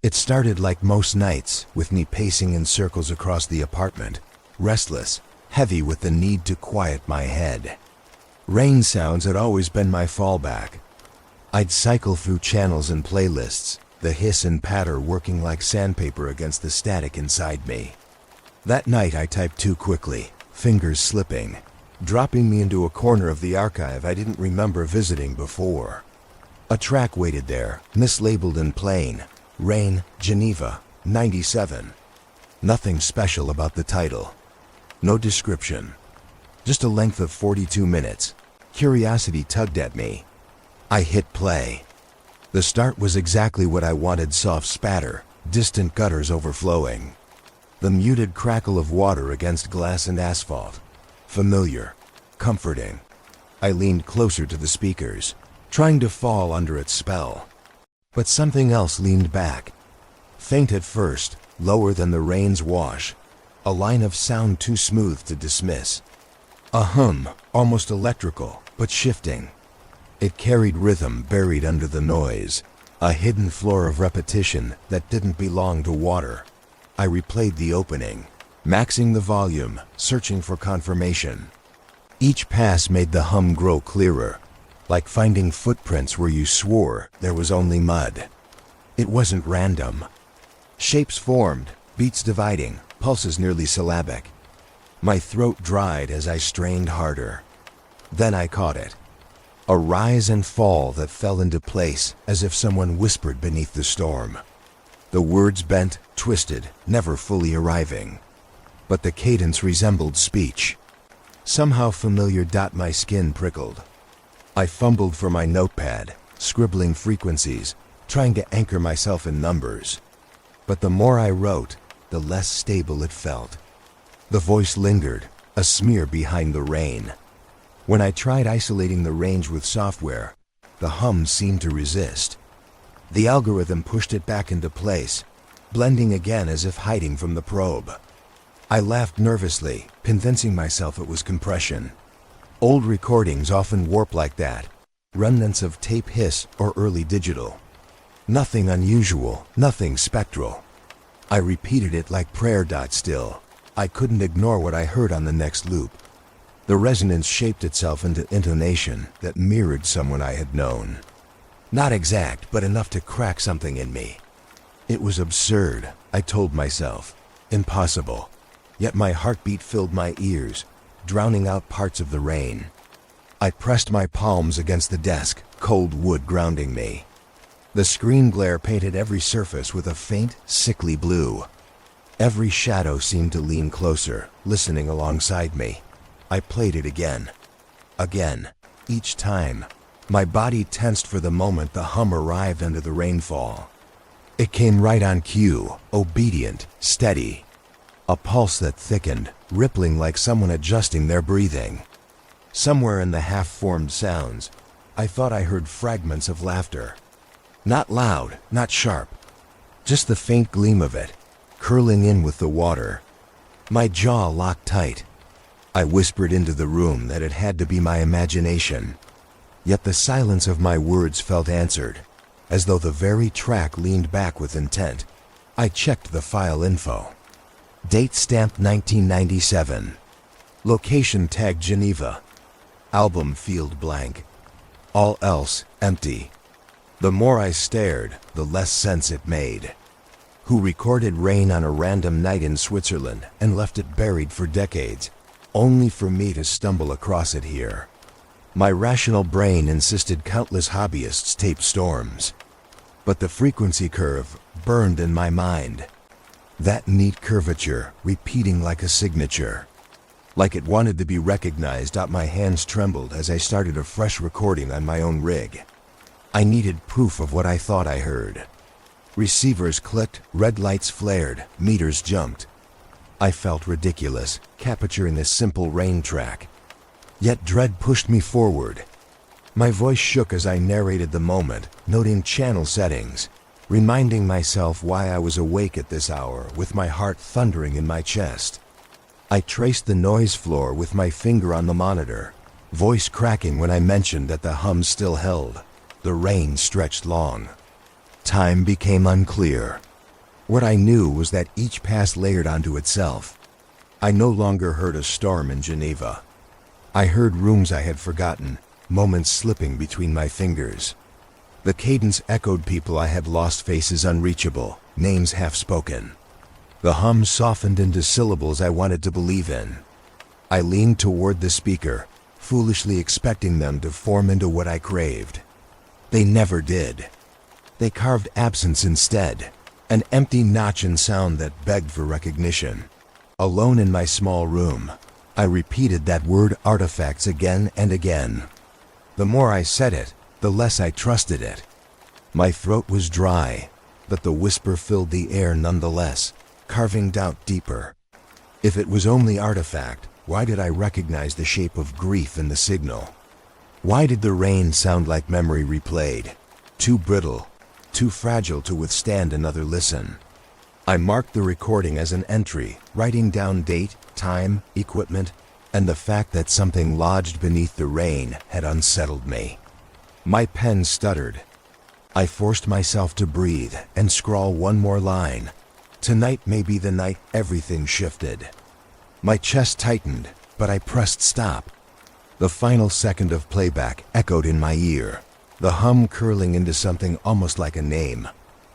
It started like most nights, with me pacing in circles across the apartment, restless, heavy with the need to quiet my head. Rain sounds had always been my fallback. I'd cycle through channels and playlists, the hiss and patter working like sandpaper against the static inside me. That night I typed too quickly, fingers slipping, dropping me into a corner of the archive I didn't remember visiting before. A track waited there, mislabeled in plain, Rain, Geneva, 97. Nothing special about the title. No description. Just a length of 42 minutes. Curiosity tugged at me. I hit play. The start was exactly what I wanted: soft spatter, distant gutters overflowing. The muted crackle of water against glass and asphalt. Familiar. Comforting. I leaned closer to the speakers, trying to fall under its spell. But something else leaned back. Faint at first, lower than the rain's wash. A line of sound too smooth to dismiss. A hum, almost electrical, but shifting. It carried rhythm buried under the noise, a hidden floor of repetition that didn't belong to water. I replayed the opening, maxing the volume, searching for confirmation. Each pass made the hum grow clearer, like finding footprints where you swore there was only mud. It wasn't random. Shapes formed, beats dividing, pulses nearly syllabic. My throat dried as I strained harder. Then I caught it. A rise and fall that fell into place as if someone whispered beneath the storm. The words bent, twisted, never fully arriving. But the cadence resembled speech. Somehow familiar. My skin prickled. I fumbled for my notepad, scribbling frequencies, trying to anchor myself in numbers. But the more I wrote, the less stable it felt. The voice lingered, a smear behind the rain. When I tried isolating the range with software, the hum seemed to resist. The algorithm pushed it back into place, blending again as if hiding from the probe. I laughed nervously, convincing myself it was compression. Old recordings often warp like that, remnants of tape hiss or early digital. Nothing unusual, nothing spectral. I repeated it like prayer. Still, I couldn't ignore what I heard on the next loop. The resonance shaped itself into intonation that mirrored someone I had known. Not exact, but enough to crack something in me. It was absurd, I told myself. Impossible. Yet my heartbeat filled my ears, drowning out parts of the rain. I pressed my palms against the desk, cold wood grounding me. The screen glare painted every surface with a faint, sickly blue. Every shadow seemed to lean closer, listening alongside me. I played it again. Again. Each time, my body tensed for the moment the hum arrived under the rainfall. It came right on cue, obedient, steady. A pulse that thickened, rippling like someone adjusting their breathing. Somewhere in the half-formed sounds, I thought I heard fragments of laughter. Not loud, not sharp. Just the faint gleam of it, curling in with the water. My jaw locked tight. I whispered into the room that it had to be my imagination. Yet the silence of my words felt answered, as though the very track leaned back with intent. I checked the file info. Date stamped 1997. Location tagged Geneva. Album field blank. All else empty. The more I stared, the less sense it made. Who recorded Rain on a random night in Switzerland and left it buried for decades, only for me to stumble across it here? My rational brain insisted countless hobbyists tape storms. But the frequency curve burned in my mind. That neat curvature, repeating like a signature. Like it wanted to be recognized. My hands trembled as I started a fresh recording on my own rig. I needed proof of what I thought I heard. Receivers clicked, red lights flared, meters jumped. I felt ridiculous, capturing this simple rain track. Yet dread pushed me forward. My voice shook as I narrated the moment, noting channel settings, reminding myself why I was awake at this hour with my heart thundering in my chest. I traced the noise floor with my finger on the monitor, voice cracking when I mentioned that the hum still held. The rain stretched long. Time became unclear. What I knew was that each pass layered onto itself. I no longer heard a storm in Geneva. I heard rooms I had forgotten, moments slipping between my fingers. The cadence echoed people I had lost, faces unreachable, names half-spoken. The hum softened into syllables I wanted to believe in. I leaned toward the speaker, foolishly expecting them to form into what I craved. They never did. They carved absence instead, an empty notch in sound that begged for recognition. Alone in my small room, I repeated that word artifacts again and again. The more I said it, the less I trusted it. My throat was dry, but the whisper filled the air nonetheless, carving doubt deeper. If it was only artifact, why did I recognize the shape of grief in the signal? Why did the rain sound like memory replayed? Too brittle, too fragile to withstand another listen. I marked the recording as an entry, writing down date, time, equipment, and the fact that something lodged beneath the rain had unsettled me. My pen stuttered. I forced myself to breathe and scrawl one more line. Tonight may be the night everything shifted. My chest tightened, but I pressed stop. The final second of playback echoed in my ear, the hum curling into something almost like a name.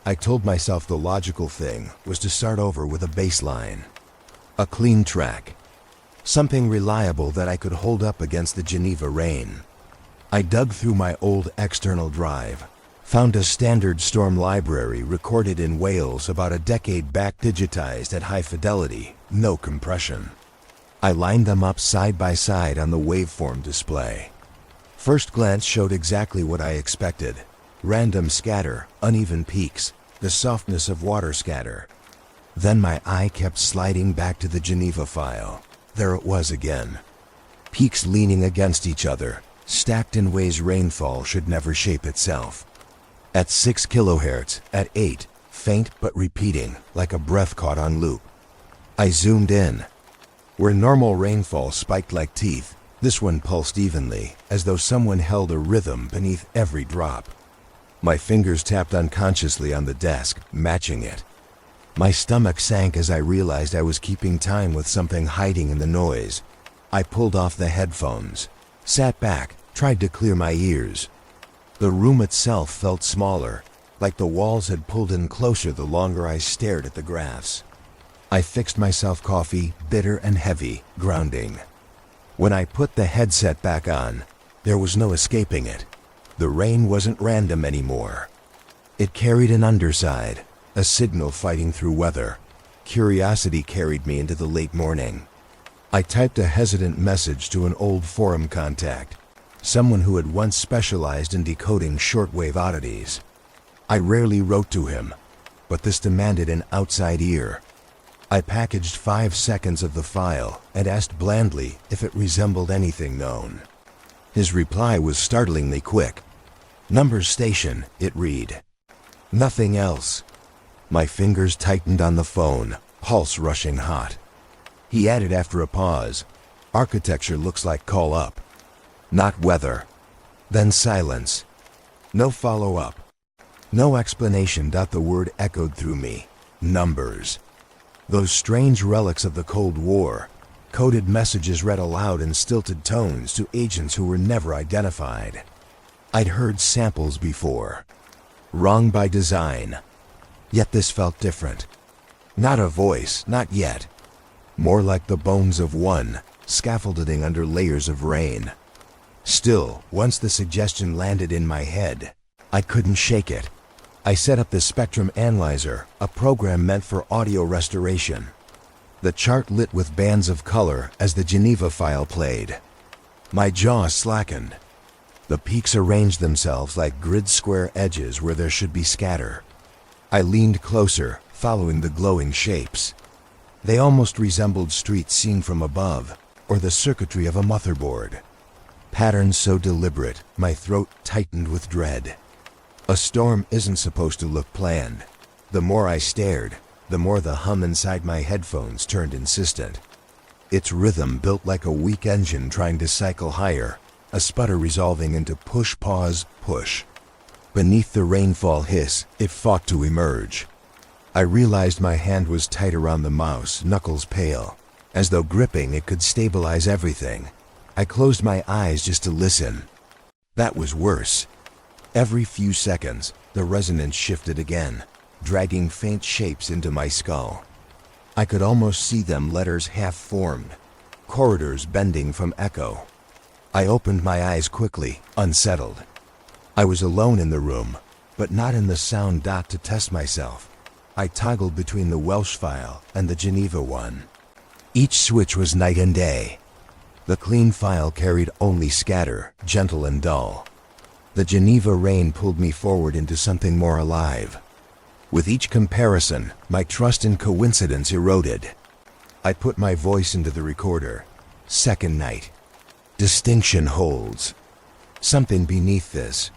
I told myself the logical thing was to start over with a bass line. A clean track. Something reliable that I could hold up against the Geneva rain. I dug through my old external drive, found a standard Storm library recorded in Wales about a decade back, digitized at high fidelity, no compression. I lined them up side by side on the waveform display. First glance showed exactly what I expected. Random scatter, uneven peaks, the softness of water scatter. Then my eye kept sliding back to the Geneva file. There it was again. Peaks leaning against each other, stacked in ways rainfall should never shape itself. At 6 kilohertz, at 8, faint but repeating, like a breath caught on loop. I zoomed in. Where normal rainfall spiked like teeth, this one pulsed evenly, as though someone held a rhythm beneath every drop. My fingers tapped unconsciously on the desk, matching it. My stomach sank as I realized I was keeping time with something hiding in the noise. I pulled off the headphones, sat back, tried to clear my ears. The room itself felt smaller, like the walls had pulled in closer the longer I stared at the graphs. I fixed myself coffee, bitter and heavy, grounding. When I put the headset back on, there was no escaping it. The rain wasn't random anymore. It carried an underside, a signal fighting through weather. Curiosity carried me into the late morning. I typed a hesitant message to an old forum contact, someone who had once specialized in decoding shortwave oddities. I rarely wrote to him, but this demanded an outside ear. I packaged 5 seconds of the file and asked blandly if it resembled anything known. His reply was startlingly quick. "Numbers station," it read. Nothing else. My fingers tightened on the phone, pulse rushing hot. He added after a pause, "Architecture looks like call up. Not weather." Then silence. No follow-up. No explanation. The word echoed through me. Numbers. Those strange relics of the Cold War, coded messages read aloud in stilted tones to agents who were never identified. I'd heard samples before. Wrong by design. Yet this felt different. Not a voice, not yet. More like the bones of one, scaffolding under layers of rain. Still, once the suggestion landed in my head, I couldn't shake it. I set up the Spectrum Analyzer, a program meant for audio restoration. The chart lit with bands of color as the Geneva file played. My jaw slackened. The peaks arranged themselves like grid square edges where there should be scatter. I leaned closer, following the glowing shapes. They almost resembled streets seen from above, or the circuitry of a motherboard. Patterns so deliberate, my throat tightened with dread. A storm isn't supposed to look planned. The more I stared, the more the hum inside my headphones turned insistent. Its rhythm built like a weak engine trying to cycle higher, a sputter resolving into push, pause, push. Beneath the rainfall hiss, it fought to emerge. I realized my hand was tight around the mouse, knuckles pale, as though gripping it could stabilize everything. I closed my eyes just to listen. That was worse. Every few seconds, the resonance shifted again, dragging faint shapes into my skull. I could almost see them, letters half-formed, corridors bending from echo. I opened my eyes quickly, unsettled. I was alone in the room, but not in the sound. To test myself, I toggled between the Welsh file and the Geneva one. Each switch was night and day. The clean file carried only scatter, gentle and dull. The Geneva rain pulled me forward into something more alive. With each comparison, my trust in coincidence eroded. I put my voice into the recorder. Second night. Distinction holds. Something beneath this.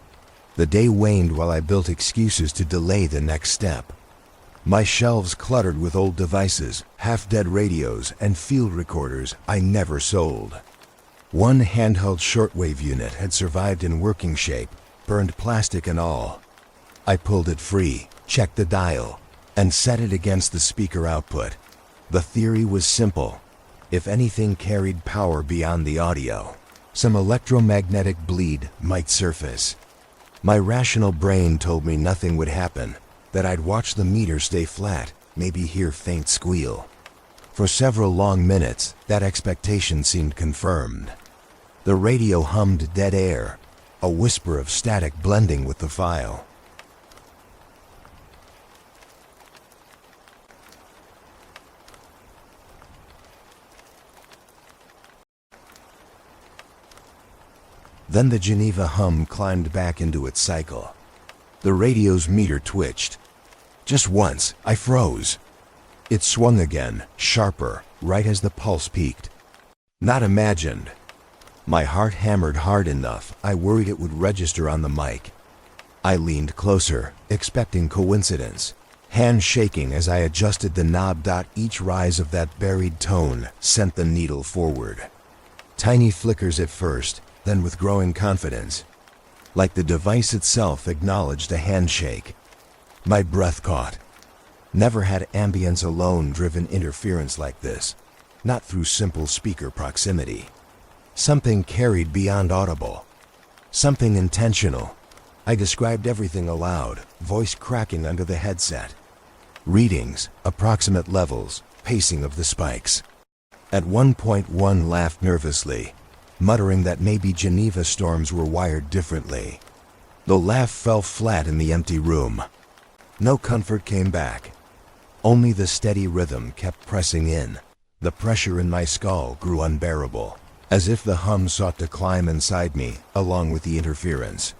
The day waned while I built excuses to delay the next step. My shelves cluttered with old devices, half-dead radios, and field recorders I never sold. One handheld shortwave unit had survived in working shape, burned plastic and all. I pulled it free, checked the dial, and set it against the speaker output. The theory was simple. If anything carried power beyond the audio, some electromagnetic bleed might surface. My rational brain told me nothing would happen, that I'd watch the meter stay flat, maybe hear faint squeal. For several long minutes, that expectation seemed confirmed. The radio hummed dead air, a whisper of static blending with the file. Then the Geneva hum climbed back into its cycle. The radio's meter twitched. Just once, I froze. It swung again, sharper, right as the pulse peaked. Not imagined. My heart hammered hard enough, I worried it would register on the mic. I leaned closer, expecting coincidence, hands shaking as I adjusted the knob. Each rise of that buried tone sent the needle forward. Tiny flickers at first, then with growing confidence. Like the device itself acknowledged a handshake. My breath caught. Never had ambience alone driven interference like this, not through simple speaker proximity. Something carried beyond audible. Something intentional. I described everything aloud, voice cracking under the headset. Readings, approximate levels, pacing of the spikes. At one point one laughed nervously, muttering that maybe Geneva storms were wired differently. The laugh fell flat in the empty room. No comfort came back. Only the steady rhythm kept pressing in. The pressure in my skull grew unbearable, as if the hum sought to climb inside me, along with the interference.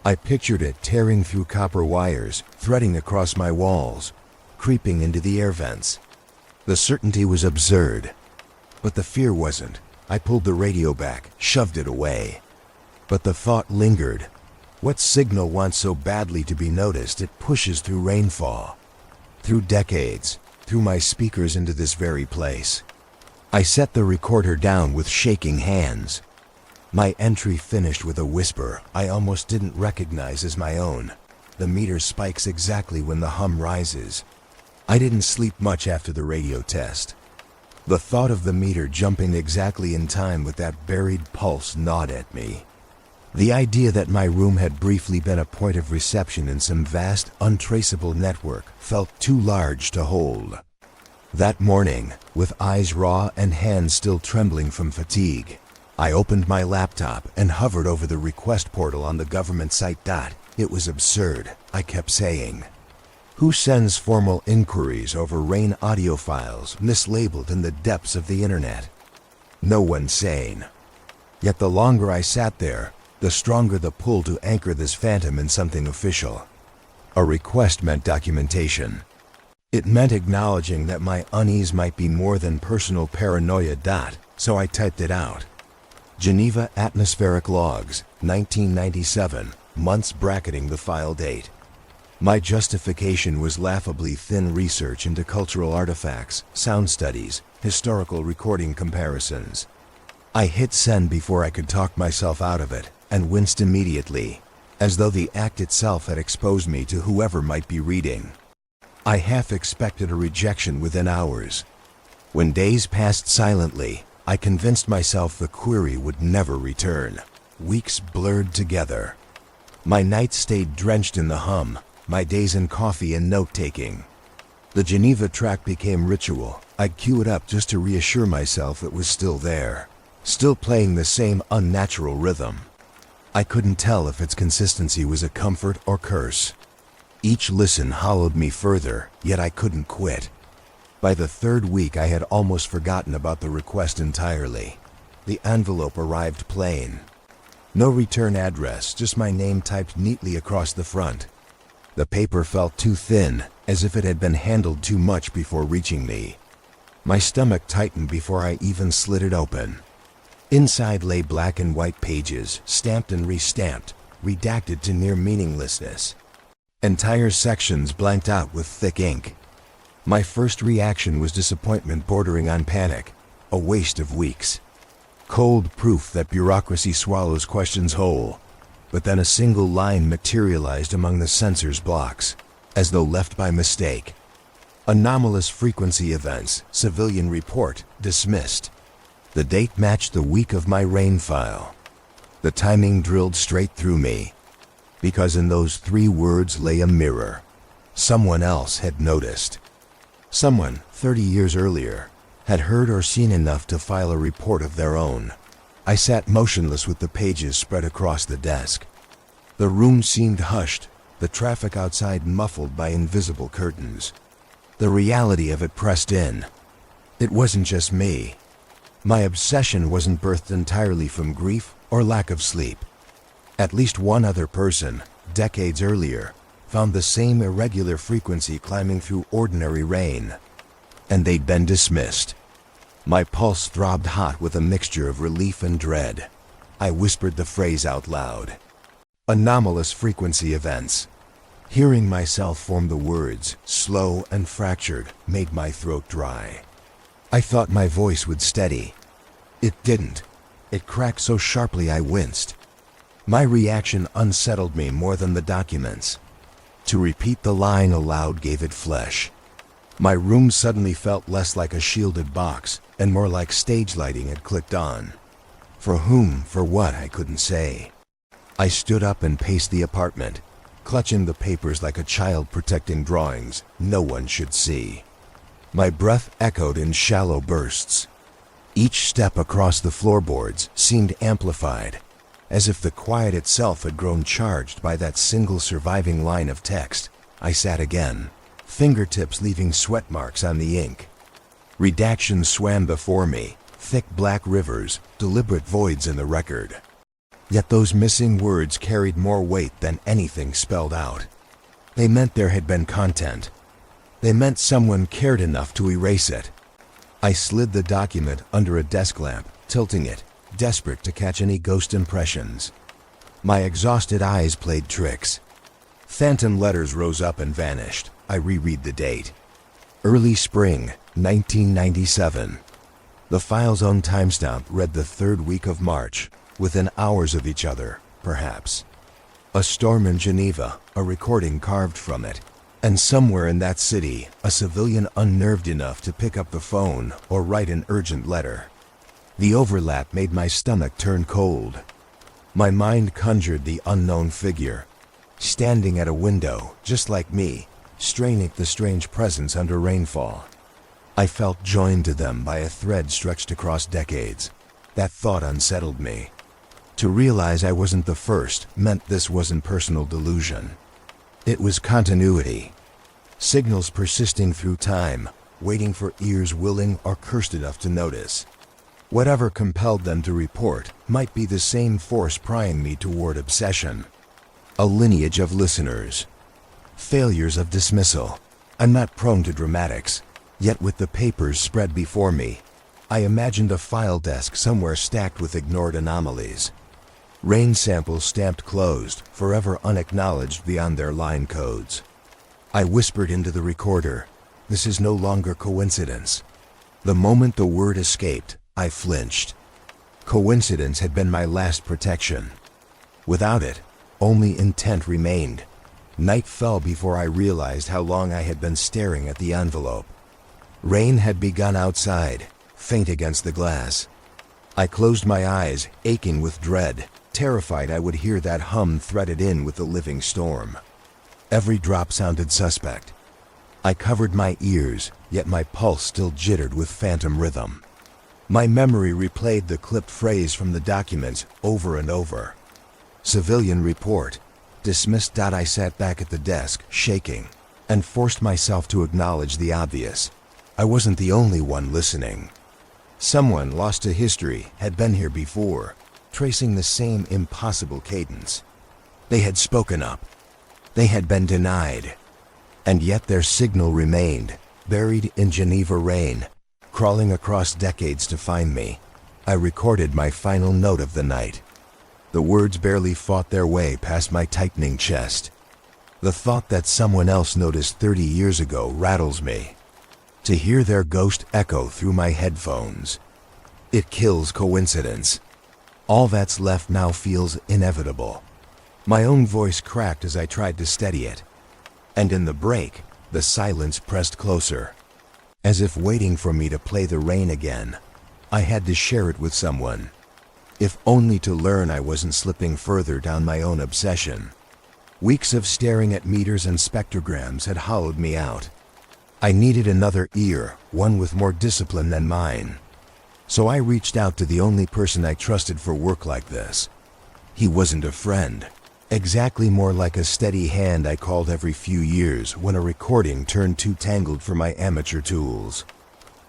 I pictured it tearing through copper wires, threading across my walls, creeping into the air vents. The certainty was absurd, but the fear wasn't. I pulled the radio back, shoved it away. But the thought lingered. What signal wants so badly to be noticed it pushes through rainfall, through decades, through my speakers into this very place? I set the recorder down with shaking hands. My entry finished with a whisper I almost didn't recognize as my own. The meter spikes exactly when the hum rises. I didn't sleep much after the radio test. The thought of the meter jumping exactly in time with that buried pulse gnawed at me. The idea that my room had briefly been a point of reception in some vast, untraceable network felt too large to hold. That morning, with eyes raw and hands still trembling from fatigue, I opened my laptop and hovered over the request portal on the government site. It was absurd, I kept saying. Who sends formal inquiries over RAIN audio files mislabeled in the depths of the internet? No one sane. Yet the longer I sat there, the stronger the pull to anchor this phantom in something official. A request meant documentation. It meant acknowledging that my unease might be more than personal paranoia. So I typed it out. Geneva Atmospheric Logs, 1997, months bracketing the file date. My justification was laughably thin research into cultural artifacts, sound studies, historical recording comparisons. I hit send before I could talk myself out of it, and winced immediately, as though the act itself had exposed me to whoever might be reading. I half expected a rejection within hours. When days passed silently, I convinced myself the query would never return. Weeks blurred together. My nights stayed drenched in the hum, my days in coffee and note-taking. The Geneva track became ritual. I'd cue it up just to reassure myself it was still there, still playing the same unnatural rhythm. I couldn't tell if its consistency was a comfort or curse. Each listen hollowed me further, yet I couldn't quit. By the third week, I had almost forgotten about the request entirely. The envelope arrived plain. No return address, just my name typed neatly across the front. The paper felt too thin, as if it had been handled too much before reaching me. My stomach tightened before I even slid it open. Inside lay black and white pages, stamped and restamped, redacted to near meaninglessness. Entire sections blanked out with thick ink. My first reaction was disappointment bordering on panic, a waste of weeks. Cold proof that bureaucracy swallows questions whole. But then a single line materialized among the censor's blocks, as though left by mistake. Anomalous frequency events, civilian report, dismissed. The date matched the week of my rain file. The timing drilled straight through me, because in those 3 words lay a mirror. Someone else had noticed. Someone, 30 years earlier, had heard or seen enough to file a report of their own. I sat motionless with the pages spread across the desk. The room seemed hushed, the traffic outside muffled by invisible curtains. The reality of it pressed in. It wasn't just me. My obsession wasn't birthed entirely from grief or lack of sleep. At least one other person, decades earlier, found the same irregular frequency climbing through ordinary rain. And they'd been dismissed. My pulse throbbed hot with a mixture of relief and dread. I whispered the phrase out loud. Anomalous frequency events. Hearing myself form the words, slow and fractured, made my throat dry. I thought my voice would steady. It didn't. It cracked so sharply I winced. My reaction unsettled me more than the documents. To repeat the line aloud gave it flesh. My room suddenly felt less like a shielded box and more like stage lighting had clicked on. For whom, for what, I couldn't say. I stood up and paced the apartment, clutching the papers like a child protecting drawings no one should see. My breath echoed in shallow bursts. Each step across the floorboards seemed amplified, as if the quiet itself had grown charged by that single surviving line of text. I sat again, fingertips leaving sweat marks on the ink. Redactions swam before me, thick black rivers, deliberate voids in the record. Yet those missing words carried more weight than anything spelled out. They meant there had been content. They meant someone cared enough to erase it. I slid the document under a desk lamp, tilting it, desperate to catch any ghost impressions. My exhausted eyes played tricks. Phantom letters rose up and vanished. I reread the date. Early spring, 1997. The file's own timestamp read the 3rd week of March, within hours of each other, perhaps. A storm in Geneva, a recording carved from it, and somewhere in that city, a civilian unnerved enough to pick up the phone or write an urgent letter. The overlap made my stomach turn cold. My mind conjured the unknown figure, standing at a window, just like me, straining at the strange presence under rainfall. I felt joined to them by a thread stretched across decades. That thought unsettled me. To realize I wasn't the first meant this wasn't personal delusion. It was continuity. Signals persisting through time, waiting for ears willing or cursed enough to notice. Whatever compelled them to report might be the same force prying me toward obsession. A lineage of listeners. Failures of dismissal. I'm not prone to dramatics, yet with the papers spread before me, I imagined a file desk somewhere stacked with ignored anomalies. Rain samples stamped closed, forever unacknowledged beyond their line codes. I whispered into the recorder, "This is no longer coincidence." The moment the word escaped, I flinched. Coincidence had been my last protection. Without it, only intent remained. Night fell before I realized how long I had been staring at the envelope. Rain had begun outside, faint against the glass. I closed my eyes, aching with dread, terrified I would hear that hum threaded in with the living storm. Every drop sounded suspect. I covered my ears, yet my pulse still jittered with phantom rhythm. My memory replayed the clipped phrase from the documents over and over. Civilian report. Dismissed. I sat back at the desk, shaking, and forced myself to acknowledge the obvious. I wasn't the only one listening. Someone lost to history had been here before, tracing the same impossible cadence. They had spoken up. They had been denied. And yet their signal remained, buried in Geneva rain, crawling across decades to find me. I recorded my final note of the night. The words barely fought their way past my tightening chest. The thought that someone else noticed 30 years ago rattles me. To hear their ghost echo through my headphones. It kills coincidence. All that's left now feels inevitable. My own voice cracked as I tried to steady it. And in the break, the silence pressed closer. As if waiting for me to play the rain again. I had to share it with someone. If only to learn I wasn't slipping further down my own obsession. Weeks of staring at meters and spectrograms had hollowed me out. I needed another ear, one with more discipline than mine. So I reached out to the only person I trusted for work like this. He wasn't a friend. Exactly, more like a steady hand I called every few years when a recording turned too tangled for my amateur tools.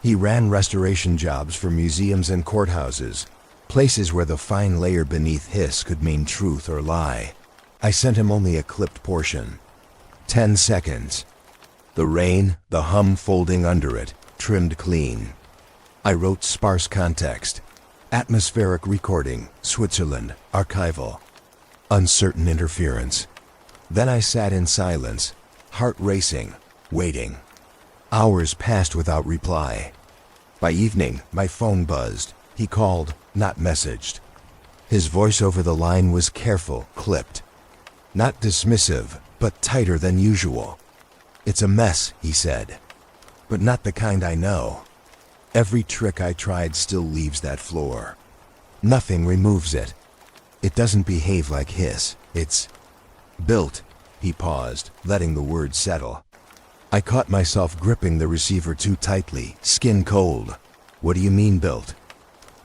He ran restoration jobs for museums and courthouses, places where the fine layer beneath hiss could mean truth or lie. I sent him only a clipped portion. 10 seconds. The rain, the hum folding under it, trimmed clean. I wrote sparse context. Atmospheric recording, Switzerland, archival. Uncertain interference. Then I sat in silence, heart racing, waiting. Hours passed without reply. By evening, my phone buzzed. He called, not messaged. His voice over the line was careful, clipped. Not dismissive, but tighter than usual. It's a mess, he said. But not the kind I know. Every trick I tried still leaves that floor. Nothing removes it. It doesn't behave like hiss. It's built. He paused, letting the words settle. I caught myself gripping the receiver too tightly, skin cold. What do you mean built?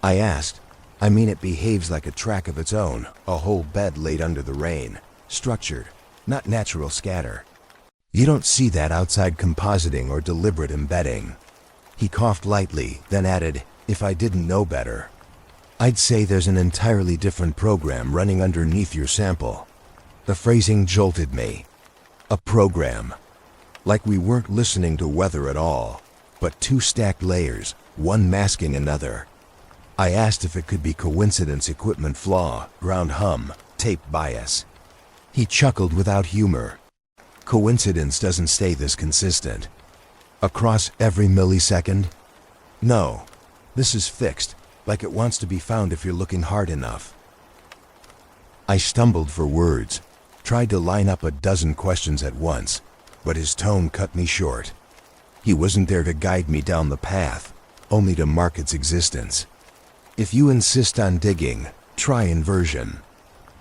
I asked. I mean it behaves like a track of its own, a whole bed laid under the rain. Structured, not natural scatter. You don't see that outside compositing or deliberate embedding. He coughed lightly, then added, if I didn't know better, I'd say there's an entirely different program running underneath your sample. The phrasing jolted me. A program. Like we weren't listening to weather at all, but two stacked layers, one masking another. I asked if it could be coincidence, equipment flaw, ground hum, tape bias. He chuckled without humor. Coincidence doesn't stay this consistent. Across every millisecond? No. This is fixed, like it wants to be found if you're looking hard enough. I stumbled for words, tried to line up a dozen questions at once, but his tone cut me short. He wasn't there to guide me down the path, only to mark its existence. If you insist on digging, try inversion.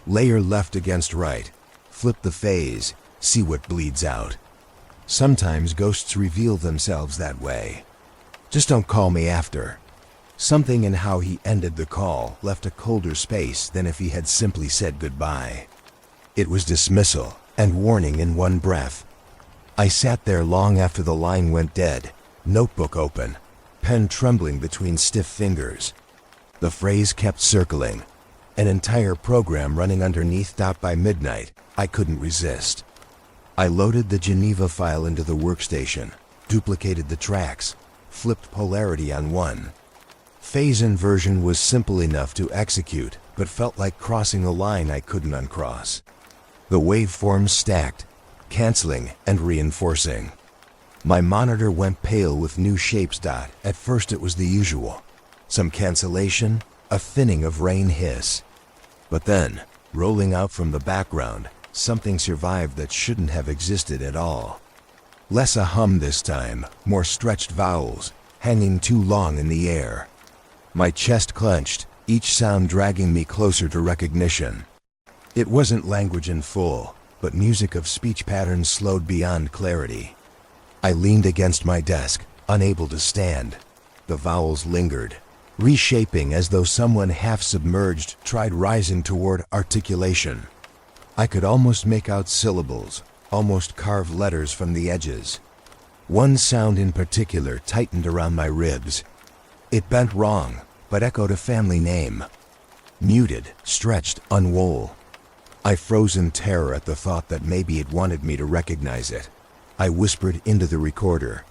Layer left against right, flip the phase, see what bleeds out. Sometimes ghosts reveal themselves that way. Just don't call me after. Something in how he ended the call left a colder space than if he had simply said goodbye. It was dismissal and warning in one breath. I sat there long after the line went dead, notebook open, pen trembling between stiff fingers. The phrase kept circling, an entire program running underneath. By midnight, I couldn't resist. I loaded the Geneva file into the workstation, duplicated the tracks, flipped polarity on one. Phase inversion was simple enough to execute, but felt like crossing a line I couldn't uncross. The waveforms stacked, canceling and reinforcing. My monitor went pale with new shapes. At first it was the usual. Some cancellation, a thinning of rain hiss. But then, rolling out from the background, something survived that shouldn't have existed at all. Less a hum this time, more stretched vowels, hanging too long in the air. My chest clenched, each sound dragging me closer to recognition. It wasn't language in full, but music of speech patterns slowed beyond clarity. I leaned against my desk, unable to stand. The vowels lingered, reshaping as though someone half-submerged tried rising toward articulation. I could almost make out syllables, almost carve letters from the edges. One sound in particular tightened around my ribs. It bent wrong, but echoed a family name. Muted, stretched, unwool. I froze in terror at the thought that maybe it wanted me to recognize it. I whispered into the recorder.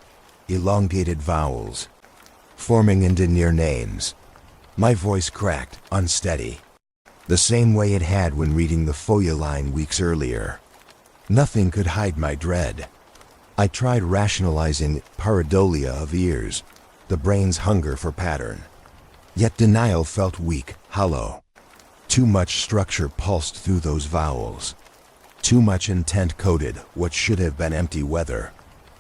Elongated vowels, forming into near names. My voice cracked, unsteady, the same way it had when reading the FOIA line weeks earlier. Nothing could hide my dread. I tried rationalizing pareidolia of ears, the brain's hunger for pattern. Yet denial felt weak, hollow. Too much structure pulsed through those vowels. Too much intent coded what should have been empty weather.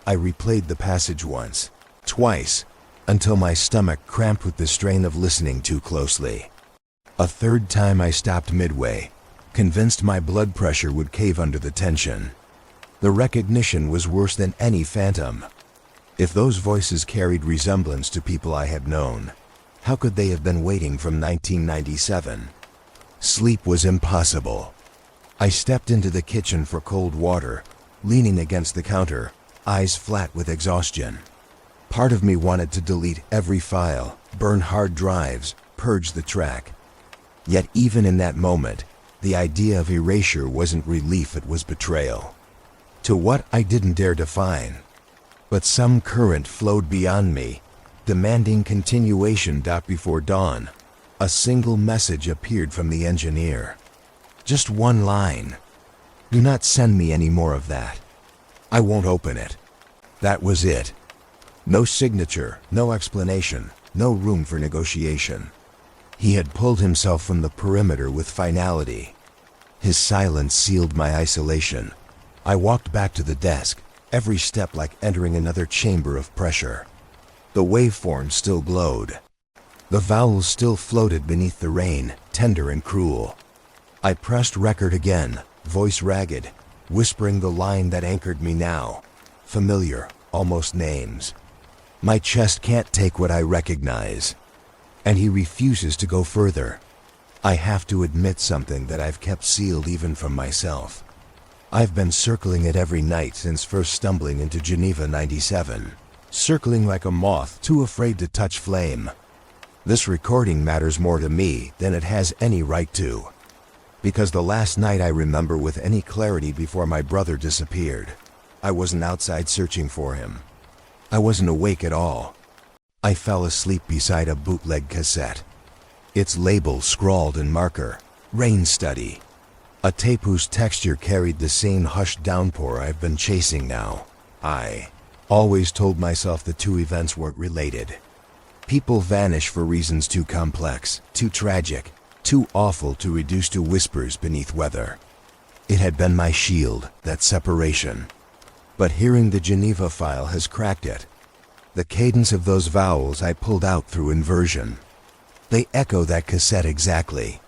I replayed the passage once, twice, until my stomach cramped with the strain of listening too closely. A third time I stopped midway, convinced my blood pressure would cave under the tension. The recognition was worse than any phantom. If those voices carried resemblance to people I had known, how could they have been waiting from 1997? Sleep was impossible. I stepped into the kitchen for cold water, leaning against the counter, eyes flat with exhaustion. Part of me wanted to delete every file, burn hard drives, purge the track. Yet even in that moment, the idea of erasure wasn't relief, it was betrayal. To what I didn't dare define. But some current flowed beyond me, demanding continuation. Before dawn, a single message appeared from the engineer. Just one line. Do not send me any more of that. I won't open it. That was it. No signature, no explanation, no room for negotiation. He had pulled himself from the perimeter with finality. His silence sealed my isolation. I walked back to the desk, every step like entering another chamber of pressure. The waveform still glowed. The vowels still floated beneath the rain, tender and cruel. I pressed record again, voice ragged, whispering the line that anchored me now. Familiar, almost names. My chest can't take what I recognize. And he refuses to go further. I have to admit something that I've kept sealed even from myself. I've been circling it every night since first stumbling into Geneva 97. Circling like a moth, too afraid to touch flame. This recording matters more to me than it has any right to. Because the last night I remember with any clarity before my brother disappeared, I wasn't outside searching for him. I wasn't awake at all. I fell asleep beside a bootleg cassette. Its label scrawled in marker, Rain Study. A tape whose texture carried the same hushed downpour I've been chasing now. I always told myself the two events weren't related. People vanish for reasons too complex, too tragic, too awful to reduce to whispers beneath weather. It had been my shield, that separation. But hearing the Geneva file has cracked it. The cadence of those vowels I pulled out through inversion. They echo that cassette exactly.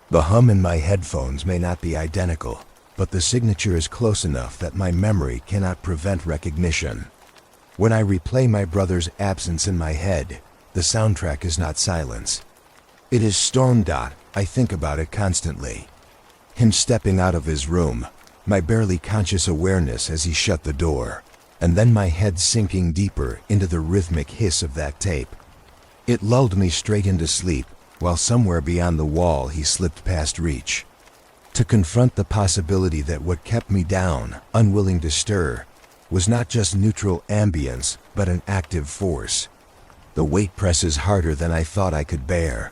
The hum in my headphones may not be identical, but the signature is close enough that my memory cannot prevent recognition. When I replay my brother's absence in my head, the soundtrack is not silence. It is storm. I think about it constantly. Him stepping out of his room, my barely conscious awareness as he shut the door, and then my head sinking deeper into the rhythmic hiss of that tape. It lulled me straight into sleep, while somewhere beyond the wall he slipped past reach. To confront the possibility that what kept me down, unwilling to stir, was not just neutral ambience, but an active force. The weight presses harder than I thought I could bear.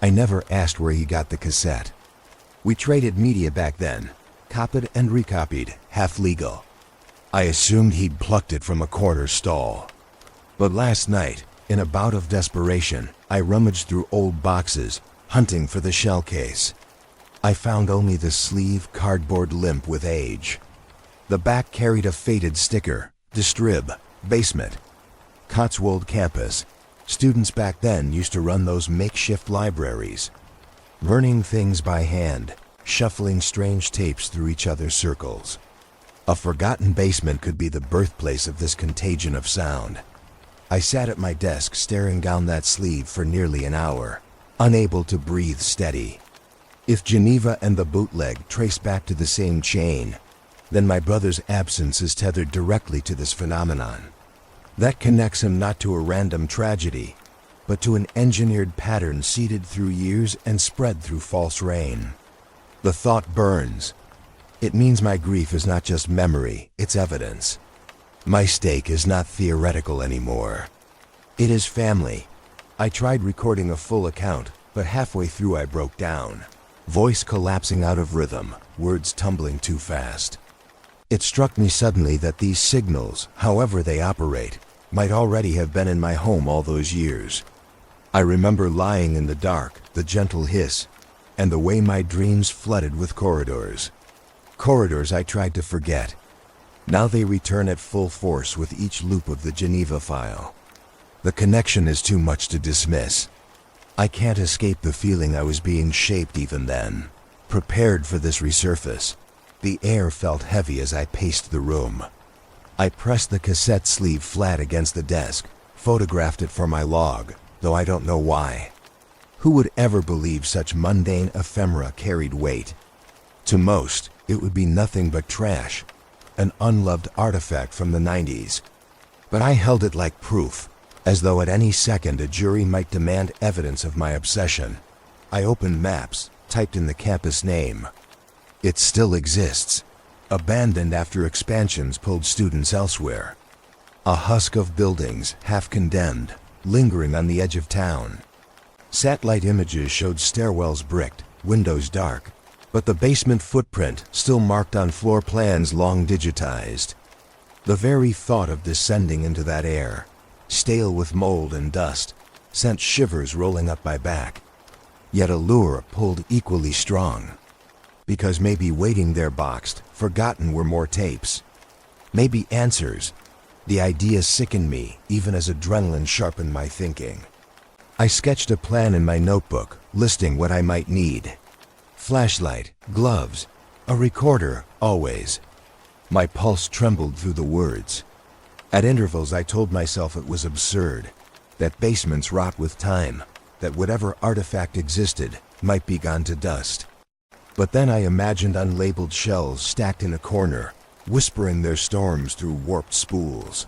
I never asked where he got the cassette. We traded media back then, copied and recopied, half legal. I assumed he'd plucked it from a corner stall. But last night, in a bout of desperation, I rummaged through old boxes, hunting for the shell case. I found only the sleeve cardboard limp with age. The back carried a faded sticker, Distrib, Basement. Cotswold Campus. Students back then used to run those makeshift libraries, learning things by hand, shuffling strange tapes through each other's circles. A forgotten basement could be the birthplace of this contagion of sound. I sat at my desk staring down that sleeve for nearly an hour, unable to breathe steady. If Geneva and the bootleg trace back to the same chain, then my brother's absence is tethered directly to this phenomenon. That connects him not to a random tragedy, but to an engineered pattern seeded through years and spread through false rain. The thought burns. It means my grief is not just memory, it's evidence. My stake is not theoretical anymore. It is family. I tried recording a full account, but halfway through I broke down. Voice collapsing out of rhythm, words tumbling too fast. It struck me suddenly that these signals, however they operate, might already have been in my home all those years. I remember lying in the dark, the gentle hiss, and the way my dreams flooded with corridors. Corridors I tried to forget. Now they return at full force with each loop of the Geneva file. The connection is too much to dismiss. I can't escape the feeling I was being shaped even then, prepared for this resurface. The air felt heavy as I paced the room. I pressed the cassette sleeve flat against the desk, photographed it for my log, though I don't know why. Who would ever believe such mundane ephemera carried weight? To most, it would be nothing but trash, an unloved artifact from the 90s. But I held it like proof, as though at any second a jury might demand evidence of my obsession. I opened maps, typed in the campus name. It still exists, abandoned after expansions pulled students elsewhere. A husk of buildings, half condemned, lingering on the edge of town. Satellite images showed stairwells bricked, windows dark, but the basement footprint still marked on floor plans long digitized. The very thought of descending into that air, stale with mold and dust, sent shivers rolling up my back. Yet a lure pulled equally strong. Because maybe waiting there boxed, forgotten were more tapes. Maybe answers. The idea sickened me, even as adrenaline sharpened my thinking. I sketched a plan in my notebook, listing what I might need. Flashlight, gloves, a recorder, always. My pulse trembled through the words. At intervals I told myself it was absurd, that basements rot with time, that whatever artifact existed might be gone to dust. But then I imagined unlabeled shells stacked in a corner, whispering their storms through warped spools.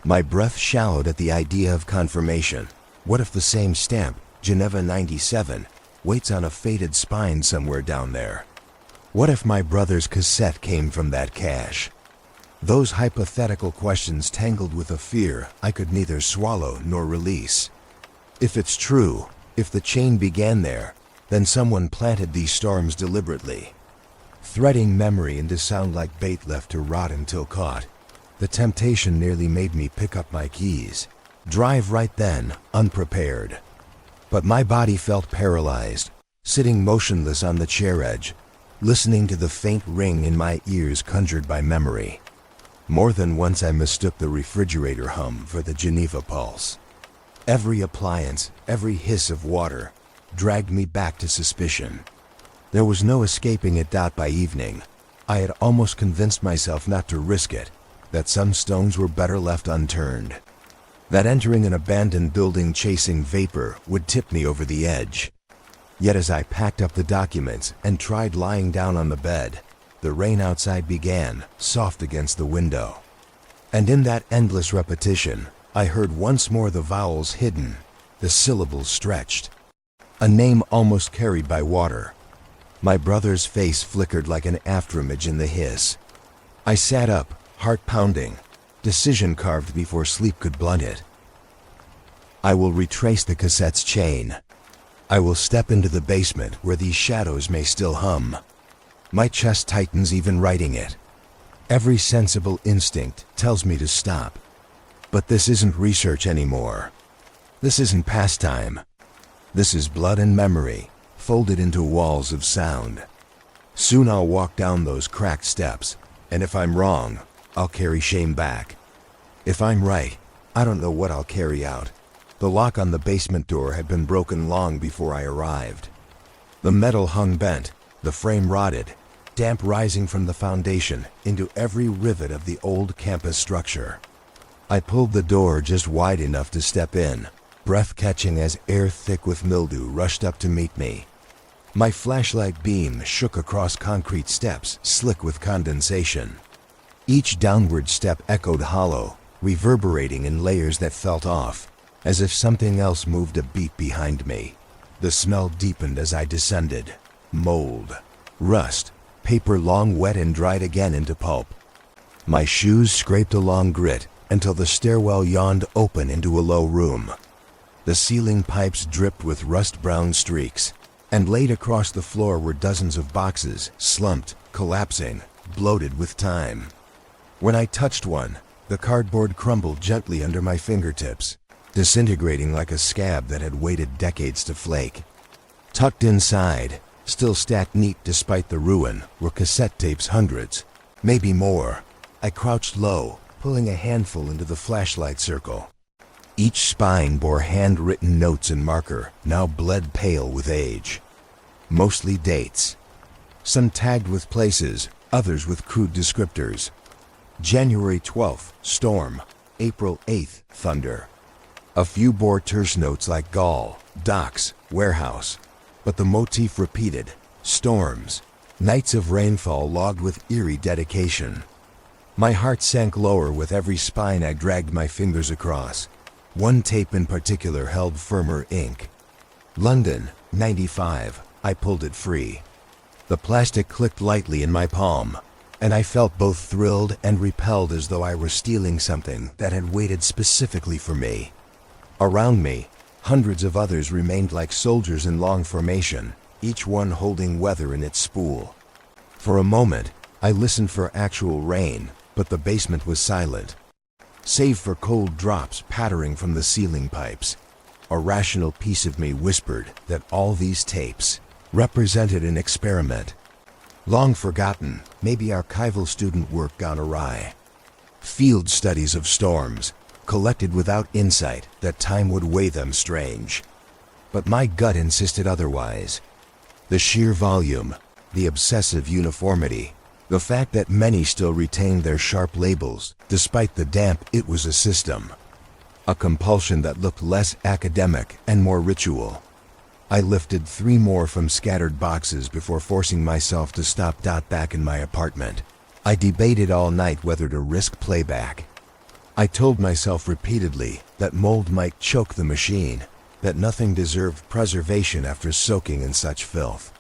My breath shallowed at the idea of confirmation. What if the same stamp, Geneva 97, waits on a faded spine somewhere down there? What if my brother's cassette came from that cache? Those hypothetical questions tangled with a fear I could neither swallow nor release. If it's true, if the chain began there, then someone planted these storms deliberately, threading memory into sound like bait left to rot until caught. The temptation nearly made me pick up my keys, drive right then, unprepared. But my body felt paralyzed, sitting motionless on the chair edge, listening to the faint ring in my ears conjured by memory. More than once I mistook the refrigerator hum for the Geneva pulse. Every appliance, every hiss of water, dragged me back to suspicion. There was no escaping it. By evening, I had almost convinced myself not to risk it, that some stones were better left unturned, that entering an abandoned building chasing vapor would tip me over the edge. Yet as I packed up the documents and tried lying down on the bed, the rain outside began, soft against the window. And in that endless repetition, I heard once more the vowels hidden, the syllables stretched. A name almost carried by water. My brother's face flickered like an afterimage in the hiss. I sat up, heart pounding, decision carved before sleep could blunt it. I will retrace the cassette's chain. I will step into the basement where these shadows may still hum. My chest tightens even writing it. Every sensible instinct tells me to stop. But this isn't research anymore. This isn't pastime. This is blood and memory, folded into walls of sound. Soon I'll walk down those cracked steps, and if I'm wrong, I'll carry shame back. If I'm right, I don't know what I'll carry out. The lock on the basement door had been broken long before I arrived. The metal hung bent, the frame rotted, damp rising from the foundation into every rivet of the old campus structure. I pulled the door just wide enough to step in, breath catching as air thick with mildew rushed up to meet me. My flashlight beam shook across concrete steps slick with condensation. Each downward step echoed hollow, reverberating in layers that felt off, as if something else moved a beat behind me. The smell deepened as I descended. Mold, rust, paper long wet and dried again into pulp. My shoes scraped along grit until the stairwell yawned open into a low room. The ceiling pipes dripped with rust-brown streaks, and laid across the floor were dozens of boxes, slumped, collapsing, bloated with time. When I touched one, the cardboard crumbled gently under my fingertips, disintegrating like a scab that had waited decades to flake. Tucked inside, still stacked neat despite the ruin, were cassette tapes, hundreds, maybe more. I crouched low, pulling a handful into the flashlight circle. Each spine bore handwritten notes in marker, now bled pale with age. Mostly dates. Some tagged with places, others with crude descriptors. January 12th, storm. April 8th, thunder. A few bore terse notes like gall, docks, warehouse. But the motif repeated. Storms. Nights of rainfall logged with eerie dedication. My heart sank lower with every spine I dragged my fingers across. One tape in particular held firmer ink. London, 95. I pulled it free. The plastic clicked lightly in my palm, and I felt both thrilled and repelled as though I were stealing something that had waited specifically for me. Around me, hundreds of others remained like soldiers in long formation, each one holding weather in its spool. For a moment, I listened for actual rain, but the basement was silent. Save for cold drops pattering from the ceiling pipes. A rational piece of me whispered that all these tapes represented an experiment. Long forgotten, maybe archival student work gone awry. Field studies of storms, collected without insight that time would weigh them strange. But my gut insisted otherwise. The sheer volume, the obsessive uniformity, the fact that many still retained their sharp labels, despite the damp, it was a system. A compulsion that looked less academic and more ritual. I lifted 3 more from scattered boxes before forcing myself to stop back in my apartment. I debated all night whether to risk playback. I told myself repeatedly that mold might choke the machine, that nothing deserved preservation after soaking in such filth.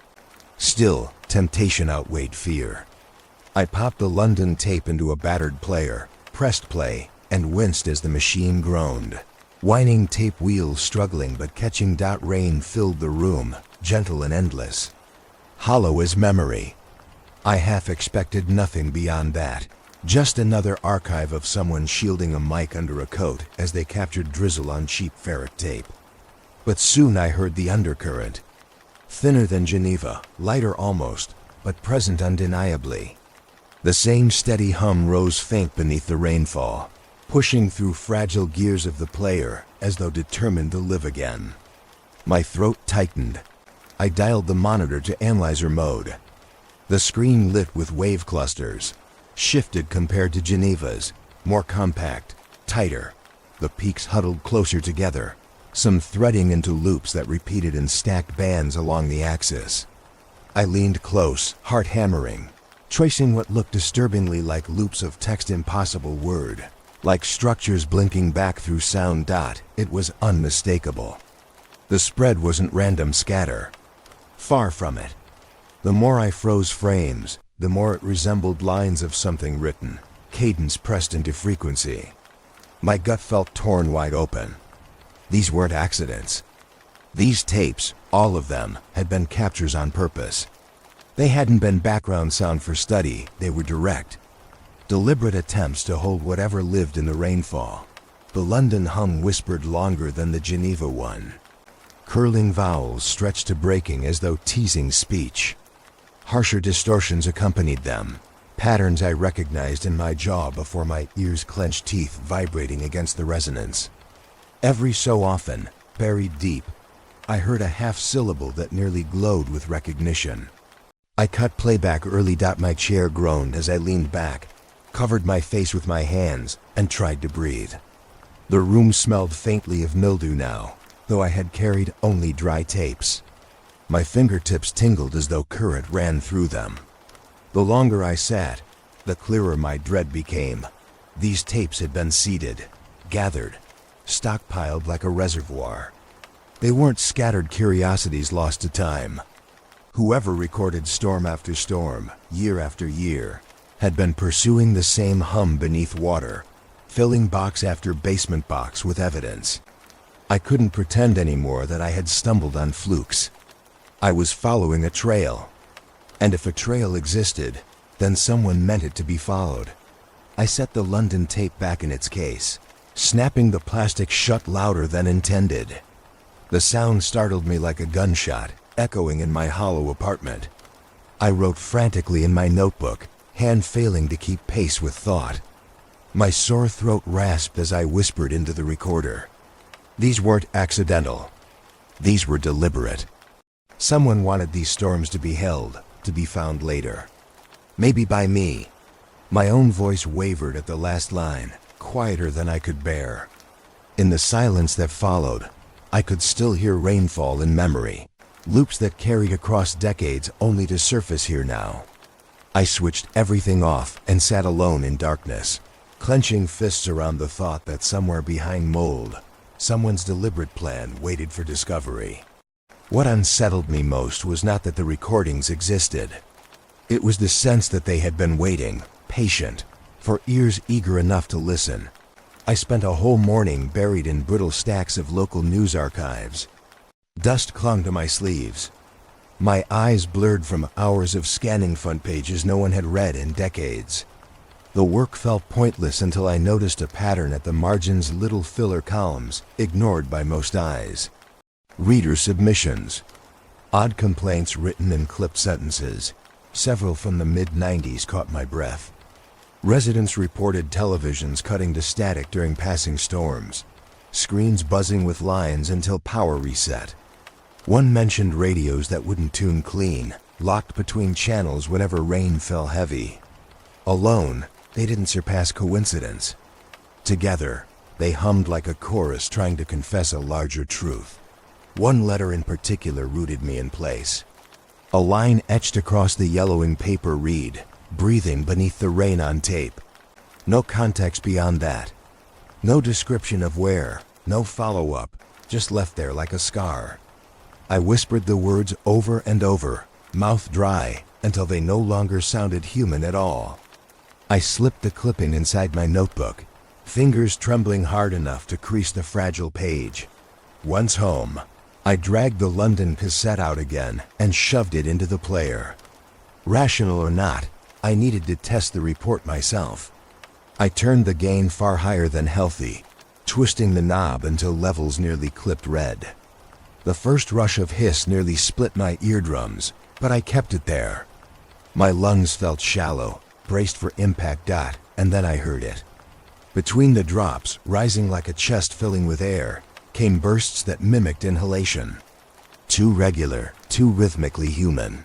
Still, temptation outweighed fear. I popped the London tape into a battered player, pressed play, and winced as the machine groaned. Whining tape wheels struggling but catching. Rain filled the room, gentle and endless. Hollow as memory. I half expected nothing beyond that. Just another archive of someone shielding a mic under a coat as they captured drizzle on cheap ferret tape. But soon I heard the undercurrent. Thinner than Geneva, lighter almost, but present undeniably. The same steady hum rose faint beneath the rainfall, pushing through fragile gears of the player as though determined to live again. My throat tightened. I dialed the monitor to analyzer mode. The screen lit with wave clusters, shifted compared to Geneva's, more compact, tighter. The peaks huddled closer together, some threading into loops that repeated in stacked bands along the axis. I leaned close, heart hammering, tracing what looked disturbingly like loops of text impossible word, like structures blinking back through sound. It was unmistakable. The spread wasn't random scatter. Far from it. The more I froze frames, the more it resembled lines of something written, cadence pressed into frequency. My gut felt torn wide open. These weren't accidents. These tapes, all of them, had been captures on purpose. They hadn't been background sound for study, they were direct. Deliberate attempts to hold whatever lived in the rainfall. The London hum whispered longer than the Geneva one. Curling vowels stretched to breaking as though teasing speech. Harsher distortions accompanied them, patterns I recognized in my jaw before my ears' clenched teeth vibrating against the resonance. Every so often, buried deep, I heard a half-syllable that nearly glowed with recognition. I cut playback early. My chair groaned as I leaned back, covered my face with my hands, and tried to breathe. The room smelled faintly of mildew now, though I had carried only dry tapes. My fingertips tingled as though current ran through them. The longer I sat, the clearer my dread became. These tapes had been seeded, gathered, stockpiled like a reservoir. They weren't scattered curiosities lost to time. Whoever recorded storm after storm, year after year, had been pursuing the same hum beneath water, filling box after basement box with evidence. I couldn't pretend anymore that I had stumbled on flukes. I was following a trail. And if a trail existed, then someone meant it to be followed. I set the London tape back in its case, snapping the plastic shut louder than intended. The sound startled me like a gunshot, echoing in my hollow apartment. I wrote frantically in my notebook, hand failing to keep pace with thought. My sore throat rasped as I whispered into the recorder. These weren't accidental. These were deliberate. Someone wanted these storms to be held, to be found later. Maybe by me. My own voice wavered at the last line, quieter than I could bear. In the silence that followed, I could still hear rainfall in memory, loops that carried across decades only to surface here now. I switched everything off and sat alone in darkness, clenching fists around the thought that somewhere behind mold, someone's deliberate plan waited for discovery. What unsettled me most was not that the recordings existed. It was the sense that they had been waiting, patient, for ears eager enough to listen. I spent a whole morning buried in brittle stacks of local news archives. Dust clung to my sleeves. My eyes blurred from hours of scanning front pages no one had read in decades. The work felt pointless until I noticed a pattern at the margins, little filler columns, ignored by most eyes. Reader submissions. Odd complaints written in clipped sentences. Several from the mid-90s caught my breath. Residents reported televisions cutting to static during passing storms. Screens buzzing with lines until power reset. One mentioned radios that wouldn't tune clean, locked between channels whenever rain fell heavy. Alone, they didn't surpass coincidence. Together, they hummed like a chorus trying to confess a larger truth. One letter in particular rooted me in place. A line etched across the yellowing paper read, "Breathing beneath the rain on tape." No context beyond that. No description of where, no follow-up, just left there like a scar. I whispered the words over and over, mouth dry, until they no longer sounded human at all. I slipped the clipping inside my notebook, fingers trembling hard enough to crease the fragile page. Once home, I dragged the London cassette out again and shoved it into the player. Rational or not, I needed to test the report myself. I turned the gain far higher than healthy, twisting the knob until levels nearly clipped red. The first rush of hiss nearly split my eardrums, but I kept it there. My lungs felt shallow, braced for impact. And then I heard it. Between the drops, rising like a chest filling with air, came bursts that mimicked inhalation. Too regular, too rhythmically human.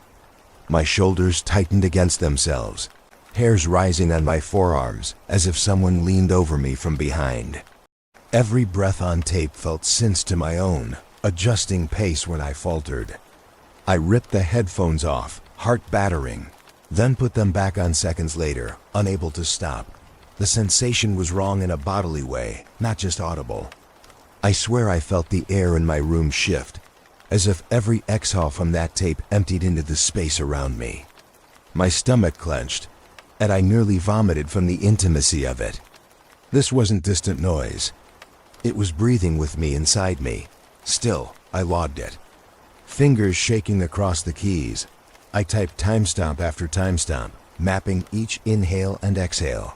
My shoulders tightened against themselves, hairs rising on my forearms as if someone leaned over me from behind. Every breath on tape felt synth to my own, adjusting pace when I faltered. I ripped the headphones off, heart battering, then put them back on seconds later, unable to stop. The sensation was wrong in a bodily way, not just audible. I swear I felt the air in my room shift, as if every exhale from that tape emptied into the space around me. My stomach clenched, and I nearly vomited from the intimacy of it. This wasn't distant noise. It was breathing with me inside me. Still, I logged it. Fingers shaking across the keys, I typed timestamp after timestamp, mapping each inhale and exhale.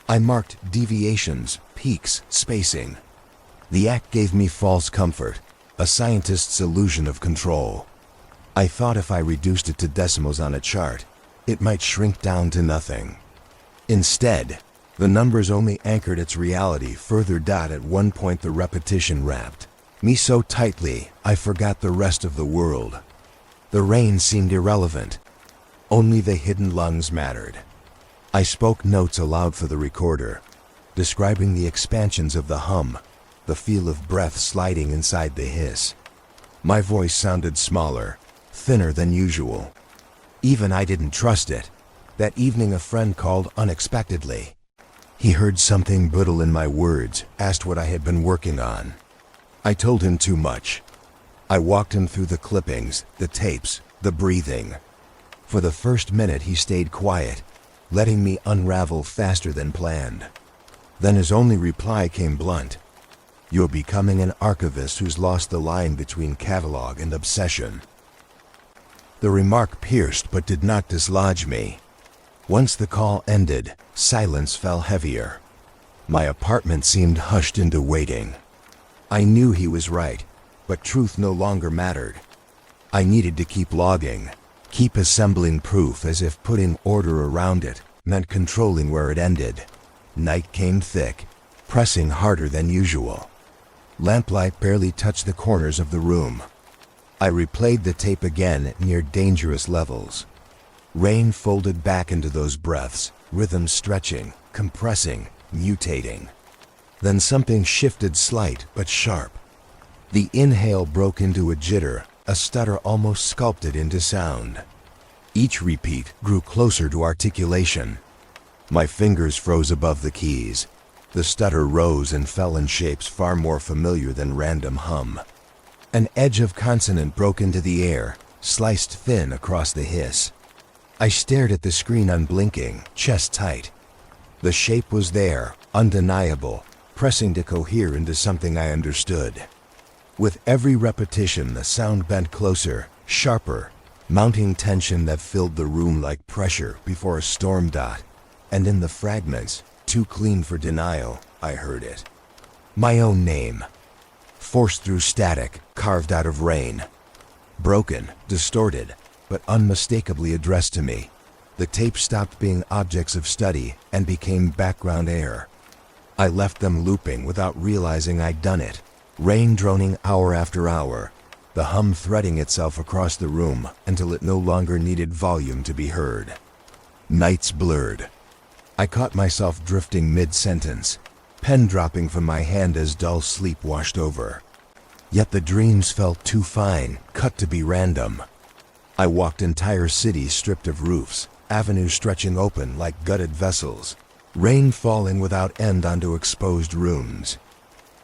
I marked deviations, peaks, spacing. The act gave me false comfort, a scientist's illusion of control. I thought if I reduced it to decimals on a chart, it might shrink down to nothing. Instead, the numbers only anchored its reality further. At one point the repetition wrapped me so tightly I forgot the rest of the world. The rain seemed irrelevant. Only the hidden lungs mattered. I spoke notes aloud for the recorder, describing the expansions of the hum, the feel of breath sliding inside the hiss. My voice sounded smaller, thinner than usual. Even I didn't trust it. That evening a friend called unexpectedly. He heard something brittle in my words, asked what I had been working on. I told him too much. I walked him through the clippings, the tapes, the breathing. For the first minute he stayed quiet, letting me unravel faster than planned. Then his only reply came blunt. "You're becoming an archivist who's lost the line between catalog and obsession." The remark pierced but did not dislodge me. Once the call ended, silence fell heavier. My apartment seemed hushed into waiting. I knew he was right, but truth no longer mattered. I needed to keep logging, keep assembling proof, as if putting order around it meant controlling where it ended. Night came thick, pressing harder than usual. Lamplight barely touched the corners of the room. I replayed the tape again at near dangerous levels. Rain folded back into those breaths, rhythm stretching, compressing, mutating. Then something shifted, slight but sharp. The inhale broke into a jitter, a stutter almost sculpted into sound. Each repeat grew closer to articulation. My fingers froze above the keys. The stutter rose and fell in shapes far more familiar than random hum. An edge of consonant broke into the air, sliced thin across the hiss. I stared at the screen unblinking, chest tight. The shape was there, undeniable, pressing to cohere into something I understood. With every repetition, the sound bent closer, sharper, mounting tension that filled the room like pressure before a storm. And in the fragments, too clean for denial, I heard it. My own name. Forced through static, carved out of rain. Broken, distorted, but unmistakably addressed to me. The tape stopped being objects of study and became background air. I left them looping without realizing I'd done it. Rain droning hour after hour, the hum threading itself across the room until it no longer needed volume to be heard. Nights blurred. I caught myself drifting mid-sentence, pen dropping from my hand as dull sleep washed over. Yet the dreams felt too fine, cut to be random. I walked entire cities stripped of roofs, avenues stretching open like gutted vessels, rain falling without end onto exposed rooms.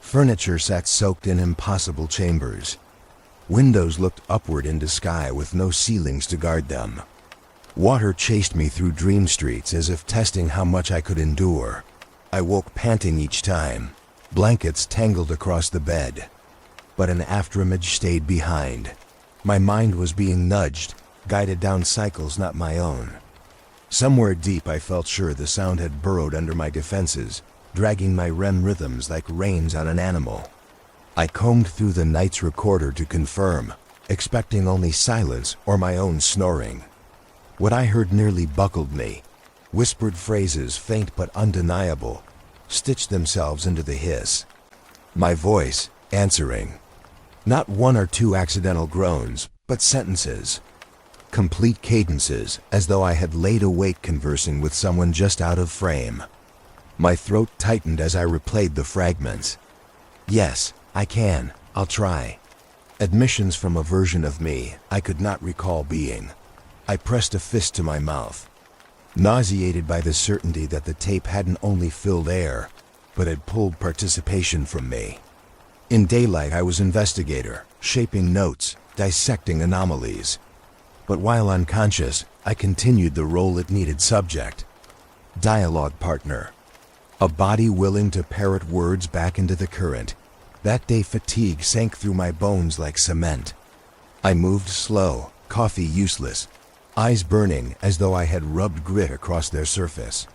Furniture sat soaked in impossible chambers. Windows looked upward into sky with no ceilings to guard them. Water chased me through dream streets as if testing how much I could endure. I woke panting each time, blankets tangled across the bed. But an afterimage stayed behind. My mind was being nudged, guided down cycles not my own. Somewhere deep I felt sure the sound had burrowed under my defenses, dragging my REM rhythms like reins on an animal. I combed through the night's recorder to confirm, expecting only silence or my own snoring. What I heard nearly buckled me. Whispered phrases, faint but undeniable, stitched themselves into the hiss. My voice, answering. Not one or two accidental groans, but sentences. Complete cadences, as though I had laid awake conversing with someone just out of frame. My throat tightened as I replayed the fragments. Yes, I can. I'll try. Admissions from a version of me I could not recall being. I pressed a fist to my mouth, nauseated by the certainty that the tape hadn't only filled air, but had pulled participation from me. In daylight I was investigator, shaping notes, dissecting anomalies. But while unconscious, I continued the role it needed: subject, dialogue partner, a body willing to parrot words back into the current. That day fatigue sank through my bones like cement. I moved slow, coffee useless, eyes burning as though I had rubbed grit across their surface.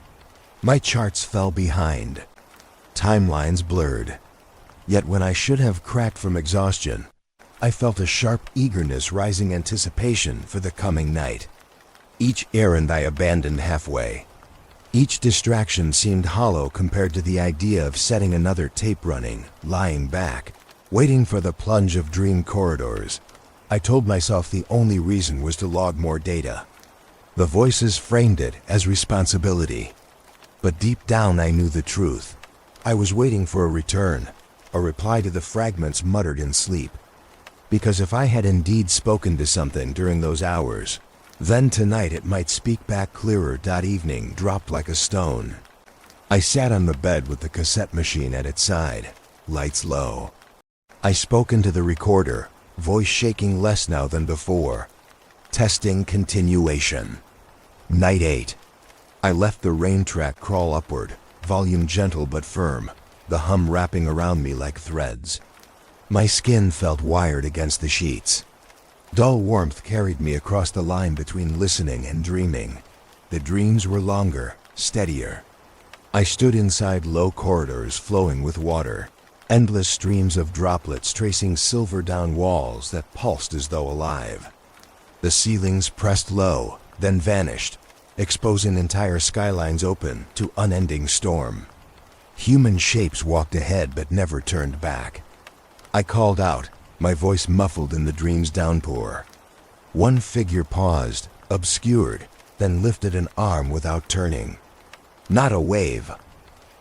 My charts fell behind, timelines blurred. Yet when I should have cracked from exhaustion, I felt a sharp eagerness, rising anticipation for the coming night. Each errand I abandoned halfway. Each distraction seemed hollow compared to the idea of setting another tape running, lying back, waiting for the plunge of dream corridors. I told myself the only reason was to log more data. The voices framed it as responsibility. But deep down I knew the truth. I was waiting for a return, a reply to the fragments muttered in sleep. Because if I had indeed spoken to something during those hours, then tonight it might speak back clearer. Evening dropped like a stone. I sat on the bed with the cassette machine at its side, lights low. I spoke into the recorder, voice shaking less now than before. Testing continuation. Night 8. I left the rain track crawl upward, volume gentle but firm, the hum wrapping around me like threads. My skin felt wired against the sheets. Dull warmth carried me across the line between listening and dreaming. The dreams were longer, steadier. I stood inside low corridors flowing with water, endless streams of droplets tracing silver down walls that pulsed as though alive. The ceilings pressed low, then vanished, exposing entire skylines open to unending storm. Human shapes walked ahead but never turned back. I called out, my voice muffled in the dream's downpour. One figure paused, obscured, then lifted an arm without turning. Not a wave,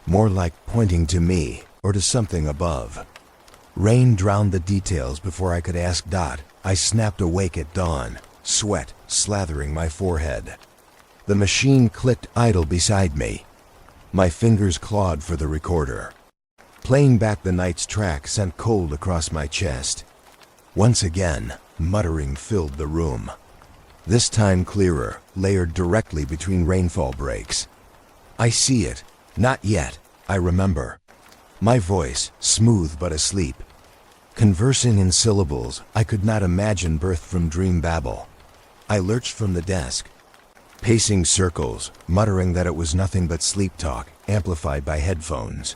more like pointing to me or to something above. Rain drowned the details before I could ask. I snapped awake at dawn, sweat slathering my forehead. The machine clicked idle beside me. My fingers clawed for the recorder. Playing back the night's track sent cold across my chest. Once again, muttering filled the room. This time clearer, layered directly between rainfall breaks. I see it. Not yet, I remember. My voice, smooth but asleep. Conversing in syllables I could not imagine birthed from dream babble. I lurched from the desk, pacing circles, muttering that it was nothing but sleep talk, amplified by headphones.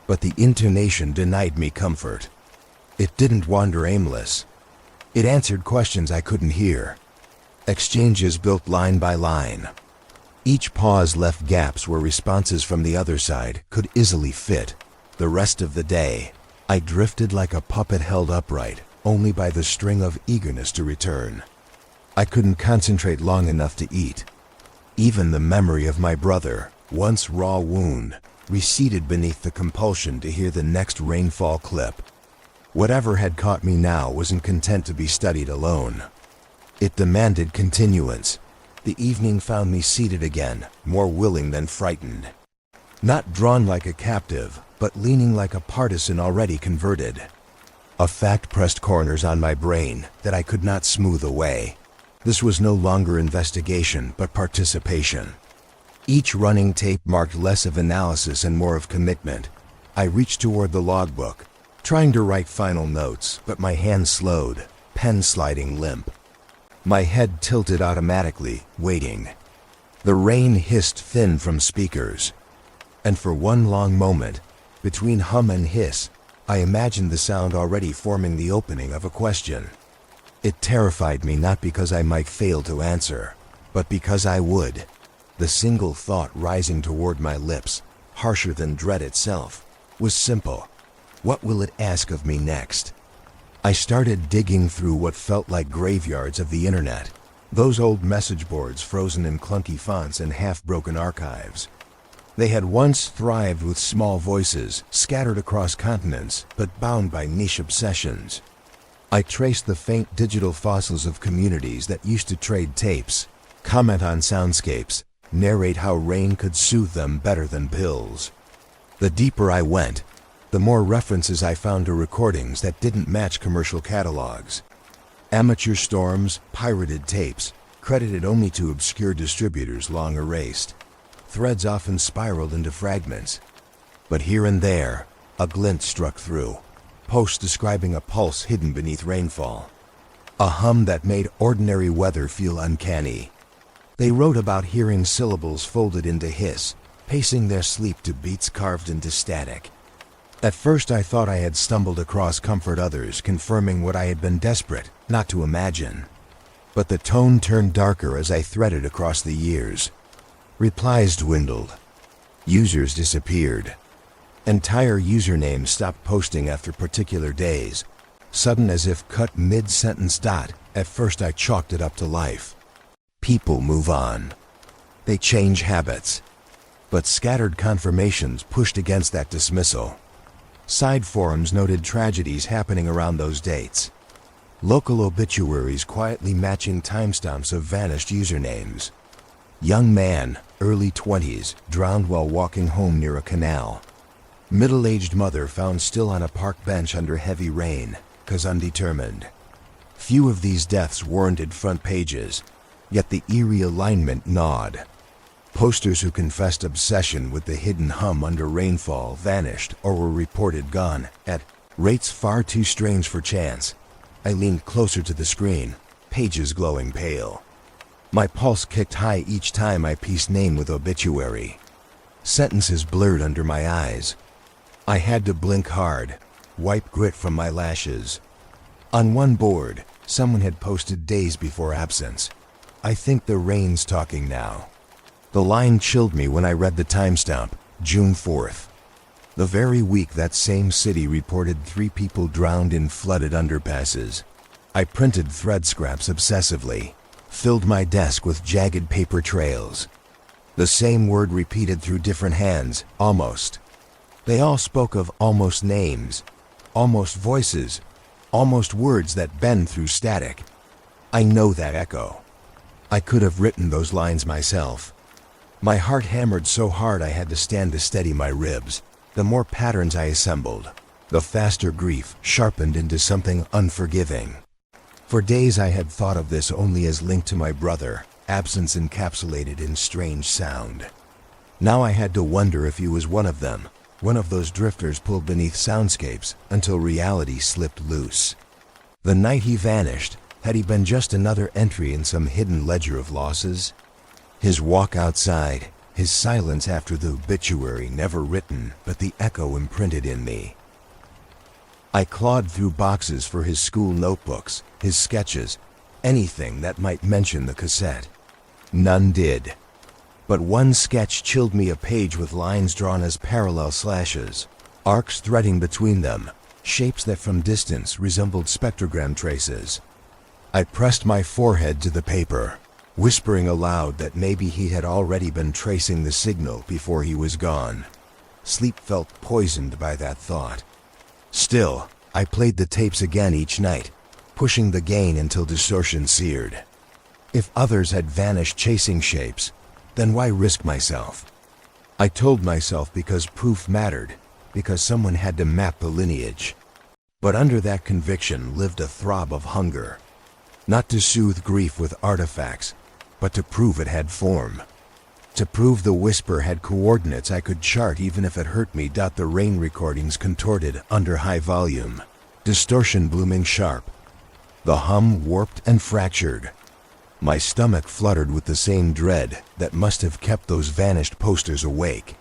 But the intonation denied me comfort. It didn't wander aimless. It answered questions I couldn't hear. Exchanges built line by line. Each pause left gaps where responses from the other side could easily fit. The rest of the day, I drifted like a puppet held upright, only by the string of eagerness to return. I couldn't concentrate long enough to eat. Even the memory of my brother, once raw wound, receded beneath the compulsion to hear the next rainfall clip. Whatever had caught me now wasn't content to be studied alone. It demanded continuance. The evening found me seated again, more willing than frightened. Not drawn like a captive, but leaning like a partisan already converted. A fact pressed corners on my brain that I could not smooth away. This was no longer investigation, but participation. Each running tape marked less of analysis and more of commitment. I reached toward the logbook, trying to write final notes, but my hand slowed, pen sliding limp. My head tilted automatically, waiting. The rain hissed thin from speakers. And for one long moment, between hum and hiss, I imagined the sound already forming the opening of a question. It terrified me not because I might fail to answer, but because I would. The single thought rising toward my lips, harsher than dread itself, was simple. What will it ask of me next? I started digging through what felt like graveyards of the internet, those old message boards frozen in clunky fonts and half-broken archives. They had once thrived with small voices, scattered across continents, but bound by niche obsessions. I traced the faint digital fossils of communities that used to trade tapes, comment on soundscapes, narrate how rain could soothe them better than pills. The deeper I went, the more references I found to recordings that didn't match commercial catalogs. Amateur storms, pirated tapes, credited only to obscure distributors long erased. Threads often spiraled into fragments. But here and there, a glint struck through. Posts describing a pulse hidden beneath rainfall. A hum that made ordinary weather feel uncanny. They wrote about hearing syllables folded into hiss, pacing their sleep to beats carved into static. At first I thought I had stumbled across comfort others, confirming what I had been desperate not to imagine. But the tone turned darker as I threaded across the years. Replies dwindled. Users disappeared. Entire usernames stopped posting after particular days, sudden as if cut mid-sentence. At first I chalked it up to life. People move on. They change habits. But scattered confirmations pushed against that dismissal. Side forums noted tragedies happening around those dates. Local obituaries quietly matching timestamps of vanished usernames. Young man, early 20s, drowned while walking home near a canal. Middle-aged mother found still on a park bench under heavy rain, 'cause undetermined. Few of these deaths warranted front pages, yet the eerie alignment gnawed. Posters who confessed obsession with the hidden hum under rainfall vanished or were reported gone at rates far too strange for chance. I leaned closer to the screen, pages glowing pale. My pulse kicked high each time I pieced name with obituary. Sentences blurred under my eyes. I had to blink hard, wipe grit from my lashes. On one board, someone had posted days before absence. I think the rain's talking now. The line chilled me when I read the timestamp, June 4th. The very week that same city reported 3 people drowned in flooded underpasses. I printed thread scraps obsessively, filled my desk with jagged paper trails. The same word repeated through different hands, almost. They all spoke of almost names, almost voices, almost words that bend through static. I know that echo. I could have written those lines myself. My heart hammered so hard I had to stand to steady my ribs. The more patterns I assembled, the faster grief sharpened into something unforgiving. For days I had thought of this only as linked to my brother, absence encapsulated in strange sound. Now I had to wonder if he was one of them, one of those drifters pulled beneath soundscapes until reality slipped loose. The night he vanished, had he been just another entry in some hidden ledger of losses? His walk outside, his silence after the obituary never written, but the echo imprinted in me. I clawed through boxes for his school notebooks, his sketches, anything that might mention the cassette. None did. But one sketch chilled me, a page with lines drawn as parallel slashes, arcs threading between them, shapes that from distance resembled spectrogram traces. I pressed my forehead to the paper, whispering aloud that maybe he had already been tracing the signal before he was gone. Sleep felt poisoned by that thought. Still, I played the tapes again each night, pushing the gain until distortion seared. If others had vanished chasing shapes, then why risk myself? I told myself because proof mattered, because someone had to map the lineage. But under that conviction lived a throb of hunger. Not to soothe grief with artifacts, but to prove it had form. To prove the whisper had coordinates I could chart even if it hurt me. The rain recordings contorted under high volume, distortion blooming sharp. The hum warped and fractured. My stomach fluttered with the same dread that must have kept those vanished posters awake.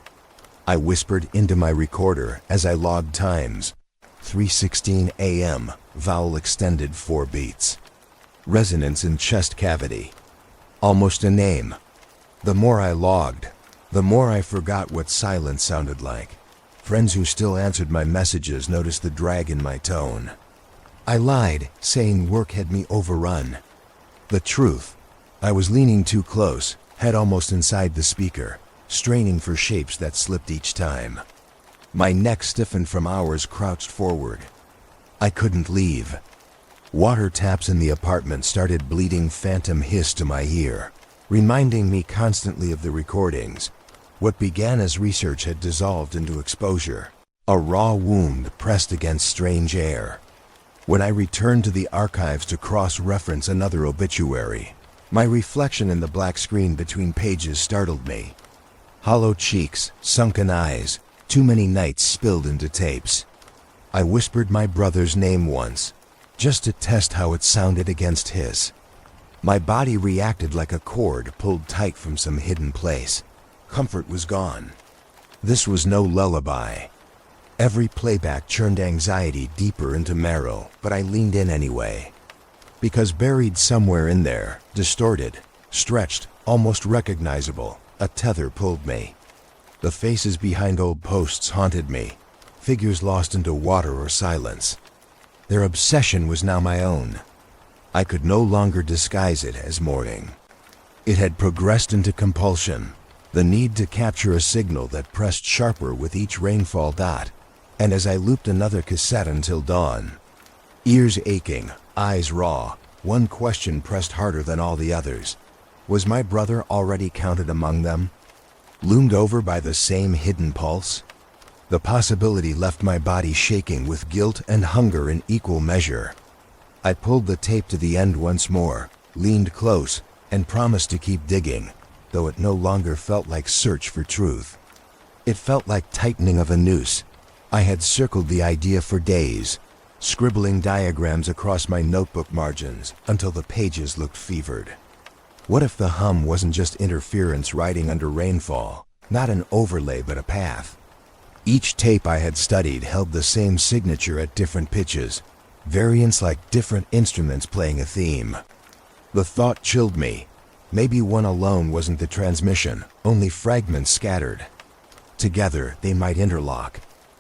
I whispered into my recorder as I logged times. 3:16 a.m., vowel extended 4 beats. Resonance in chest cavity. Almost a name. The more I logged, the more I forgot what silence sounded like. Friends who still answered my messages noticed the drag in my tone. I lied, saying work had me overrun. The truth, I was leaning too close, head almost inside the speaker, straining for shapes that slipped each time. My neck stiffened from hours crouched forward. I couldn't leave. Water taps in the apartment started bleeding phantom hiss to my ear, reminding me constantly of the recordings. What began as research had dissolved into exposure, a raw wound pressed against strange air. When I returned to the archives to cross-reference another obituary, my reflection in the black screen between pages startled me. Hollow cheeks, sunken eyes, too many nights spilled into tapes. I whispered my brother's name once, just to test how it sounded against his. My body reacted like a cord pulled tight from some hidden place. Comfort was gone. This was no lullaby. Every playback churned anxiety deeper into marrow, but I leaned in anyway. Because buried somewhere in there, distorted, stretched, almost recognizable, a tether pulled me. The faces behind old posts haunted me, figures lost into water or silence. Their obsession was now my own. I could no longer disguise it as mourning. It had progressed into compulsion, the need to capture a signal that pressed sharper with each rainfall dot, and as I looped another cassette until dawn. Ears aching, eyes raw, one question pressed harder than all the others. Was my brother already counted among them? Loomed over by the same hidden pulse? The possibility left my body shaking with guilt and hunger in equal measure. I pulled the tape to the end once more, leaned close, and promised to keep digging, though it no longer felt like search for truth. It felt like tightening of a noose. I had circled the idea for days, scribbling diagrams across my notebook margins until the pages looked fevered. What if the hum wasn't just interference riding under rainfall, not an overlay but a path? Each tape I had studied held the same signature at different pitches, variants like different instruments playing a theme. The thought chilled me. Maybe one alone wasn't the transmission, only fragments scattered. Together, they might interlock.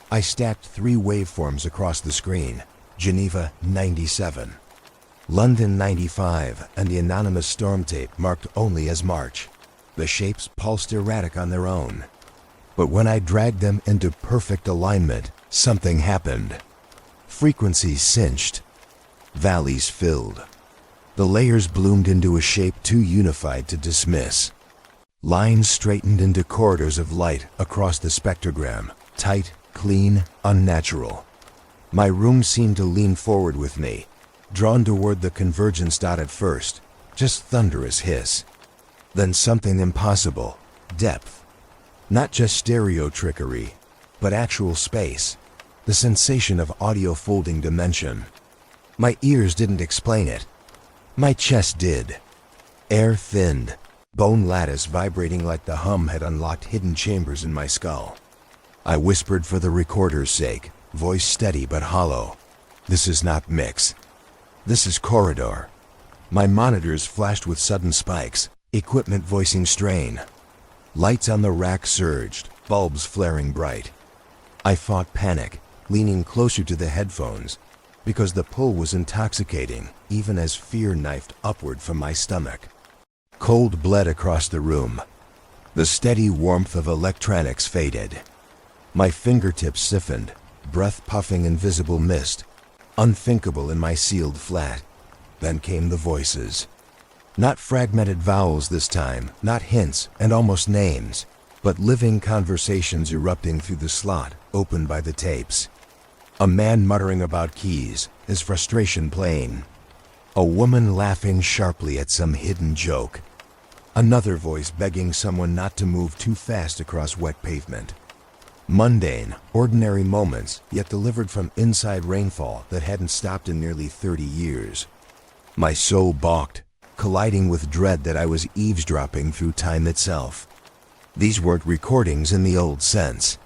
I stacked 3 waveforms across the screen: Geneva 97, London 95, and the anonymous storm tape marked only as March. The shapes pulsed erratic on their own. But when I dragged them into perfect alignment, something happened. Frequencies cinched. Valleys filled. The layers bloomed into a shape too unified to dismiss. Lines straightened into corridors of light across the spectrogram, tight, clean, unnatural. My room seemed to lean forward with me, drawn toward the convergence dot at first, just thunderous hiss. Then something impossible, depth. Not just stereo trickery, but actual space, the sensation of audio folding dimension. My ears didn't explain it. My chest did. Air thinned, bone lattice vibrating like the hum had unlocked hidden chambers in my skull. I whispered for the recorder's sake, voice steady but hollow. This is not mix. This is corridor. My monitors flashed with sudden spikes, equipment voicing strain. Lights on the rack surged, bulbs flaring bright. I fought panic, leaning closer to the headphones, because the pull was intoxicating, even as fear knifed upward from my stomach. Cold bled across the room. The steady warmth of electronics faded. My fingertips stiffened, breath puffing invisible mist, unthinkable in my sealed flat. Then came the voices. Not fragmented vowels this time, not hints and almost names, but living conversations erupting through the slot opened by the tapes. A man muttering about keys, his frustration plain. A woman laughing sharply at some hidden joke. Another voice begging someone not to move too fast across wet pavement. Mundane, ordinary moments, yet delivered from inside rainfall that hadn't stopped in nearly 30 years. My soul balked, colliding with dread that I was eavesdropping through time itself. These weren't recordings in the old sense.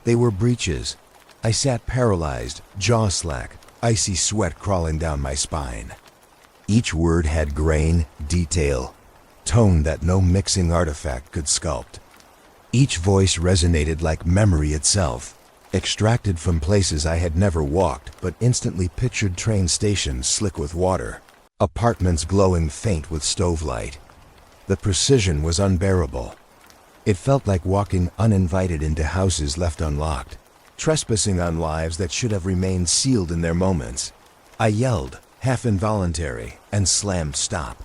They were breaches. I sat paralyzed, jaw slack, icy sweat crawling down my spine. Each word had grain, detail, tone that no mixing artifact could sculpt. Each voice resonated like memory itself, extracted from places I had never walked but instantly pictured: train stations slick with water, apartments glowing faint with stove light. The precision was unbearable. It felt like walking uninvited into houses left unlocked, trespassing on lives that should have remained sealed in their moments. I yelled, half involuntary, and slammed stop.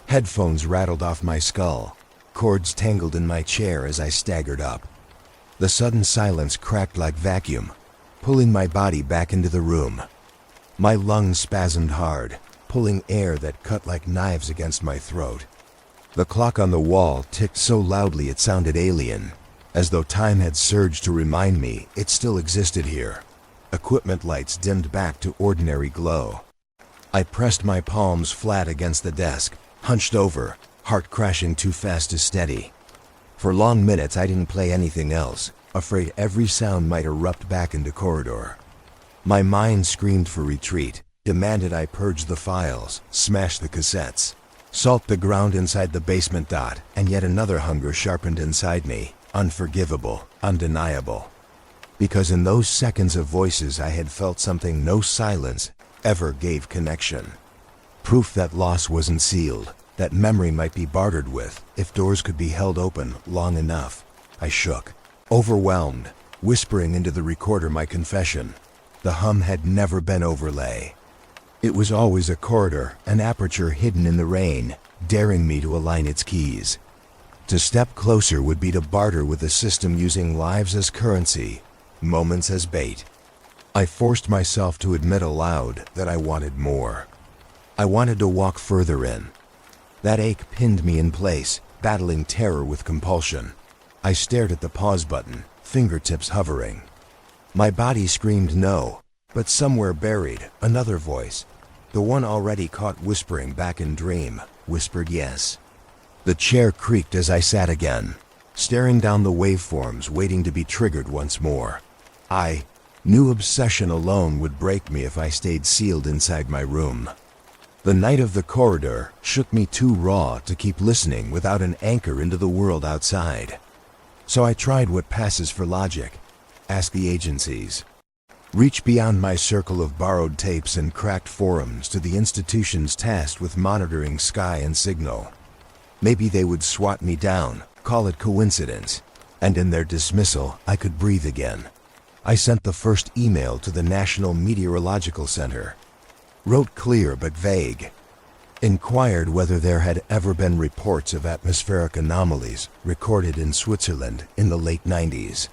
Headphones rattled off my skull, cords tangled in my chair as I staggered up. The sudden silence cracked like vacuum, pulling my body back into the room. My lungs spasmed hard, pulling air that cut like knives against my throat. The clock on the wall ticked so loudly it sounded alien, as though time had surged to remind me it still existed here. Equipment lights dimmed back to ordinary glow. I pressed my palms flat against the desk, hunched over, heart crashing too fast to steady. For long minutes I didn't play anything else, afraid every sound might erupt back into corridor. My mind screamed for retreat, demanded I purge the files, smash the cassettes, salt the ground inside the basement. And yet another hunger sharpened inside me, unforgivable, undeniable. Because in those seconds of voices I had felt something no silence ever gave connection. Proof that loss wasn't sealed, that memory might be bartered with, if doors could be held open long enough. I shook, overwhelmed, whispering into the recorder my confession. The hum had never been overlay. It was always a corridor, an aperture hidden in the rain, daring me to align its keys. To step closer would be to barter with a system using lives as currency, moments as bait. I forced myself to admit aloud that I wanted more. I wanted to walk further in. That ache pinned me in place, battling terror with compulsion. I stared at the pause button, fingertips hovering. My body screamed no, but somewhere buried, another voice, the one already caught whispering back in dream, whispered yes. The chair creaked as I sat again, staring down the waveforms, waiting to be triggered once more. I knew obsession alone would break me if I stayed sealed inside my room. The night of the corridor shook me too raw to keep listening without an anchor into the world outside. So I tried what passes for logic. Ask the agencies. Reach beyond my circle of borrowed tapes and cracked forums to the institutions tasked with monitoring sky and signal. Maybe they would swat me down, call it coincidence, and in their dismissal I could breathe again. I sent the first email to the National Meteorological Center. Wrote clear but vague. Inquired whether there had ever been reports of atmospheric anomalies recorded in Switzerland in the late 90s.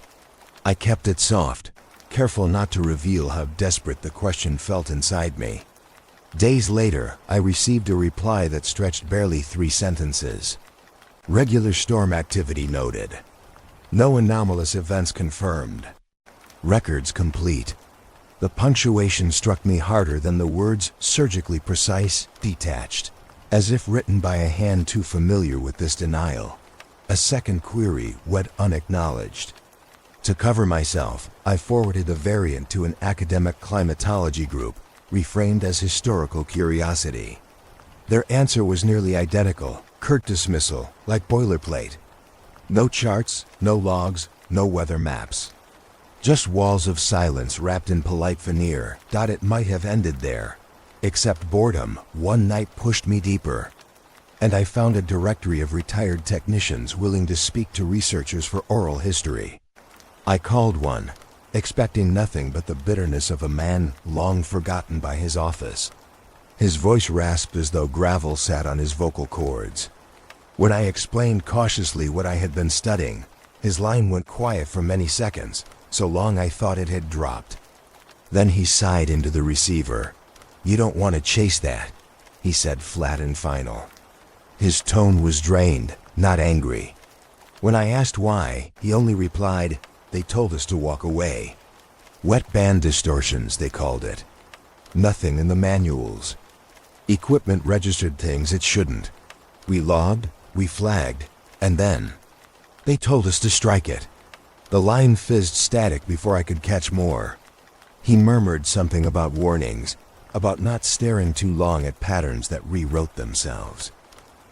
I kept it soft, careful not to reveal how desperate the question felt inside me. Days later, I received a reply that stretched barely 3 sentences. Regular storm activity noted. No anomalous events confirmed. Records complete. The punctuation struck me harder than the words, surgically precise, detached, as if written by a hand too familiar with this denial. A second query went unacknowledged. To cover myself, I forwarded a variant to an academic climatology group, reframed as historical curiosity. Their answer was nearly identical, curt dismissal, like boilerplate. No charts, no logs, no weather maps. Just walls of silence wrapped in polite veneer. It might have ended there. Except boredom, one night pushed me deeper. And I found a directory of retired technicians willing to speak to researchers for oral history. I called one, expecting nothing but the bitterness of a man long forgotten by his office. His voice rasped as though gravel sat on his vocal cords. When I explained cautiously what I had been studying, his line went quiet for many seconds, so long I thought it had dropped. Then he sighed into the receiver. "You don't want to chase that," he said flat and final. His tone was drained, not angry. When I asked why, he only replied, "They told us to walk away." Wet band distortions, they called it. Nothing in the manuals. Equipment registered things it shouldn't. We logged, we flagged, and then they told us to strike it. The line fizzed static before I could catch more. He murmured something about warnings, about not staring too long at patterns that rewrote themselves.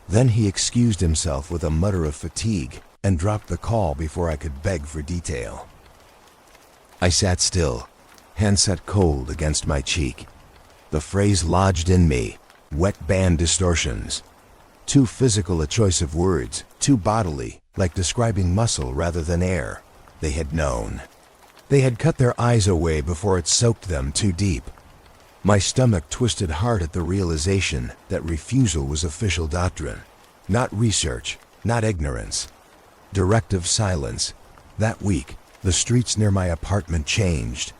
Then he excused himself with a mutter of fatigue and dropped the call before I could beg for detail. I sat still, hand set cold against my cheek. The phrase lodged in me, wet band distortions. Too physical a choice of words, too bodily, like describing muscle rather than air. They had known. They had cut their eyes away before it soaked them too deep. My stomach twisted hard at the realization that refusal was official doctrine. Not research, not ignorance. Directive silence. That week, the streets near my apartment changed.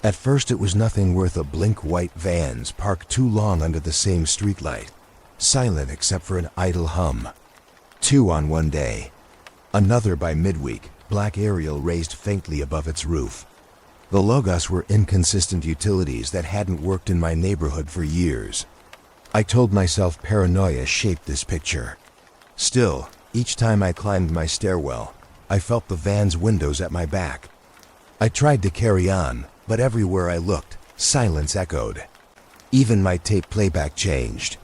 At first it was nothing worth a blink white vans parked too long under the same streetlight, silent except for an idle hum. 2 on one day. Another by midweek, black aerial raised faintly above its roof. The logos were inconsistent utilities that hadn't worked in my neighborhood for years. I told myself paranoia shaped this picture. Still, each time I climbed my stairwell, I felt the van's windows at my back. I tried to carry on, but everywhere I looked, silence echoed. Even my tape playback changed.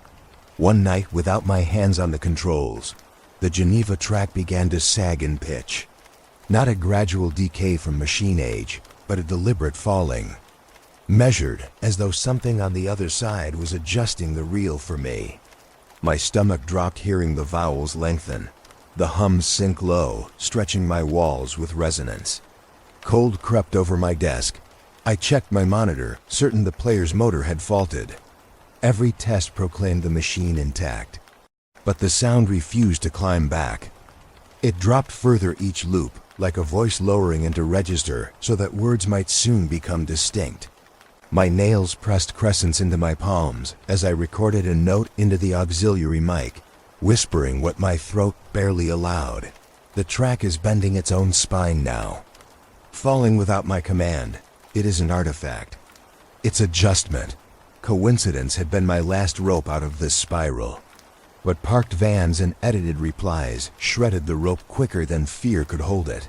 One night, without my hands on the controls, the Geneva track began to sag in pitch. Not a gradual decay from machine age, but a deliberate falling. Measured, as though something on the other side was adjusting the reel for me. My stomach dropped hearing the vowels lengthen, the hums sink low, stretching my walls with resonance. Cold crept over my desk. I checked my monitor, certain the player's motor had faulted. Every test proclaimed the machine intact. But the sound refused to climb back. It dropped further each loop, like a voice lowering into register so that words might soon become distinct. My nails pressed crescents into my palms as I recorded a note into the auxiliary mic, whispering what my throat barely allowed. The track is bending its own spine now. Falling without my command, it is an artifact. It's adjustment. Coincidence had been my last rope out of this spiral. But parked vans and edited replies shredded the rope quicker than fear could hold it.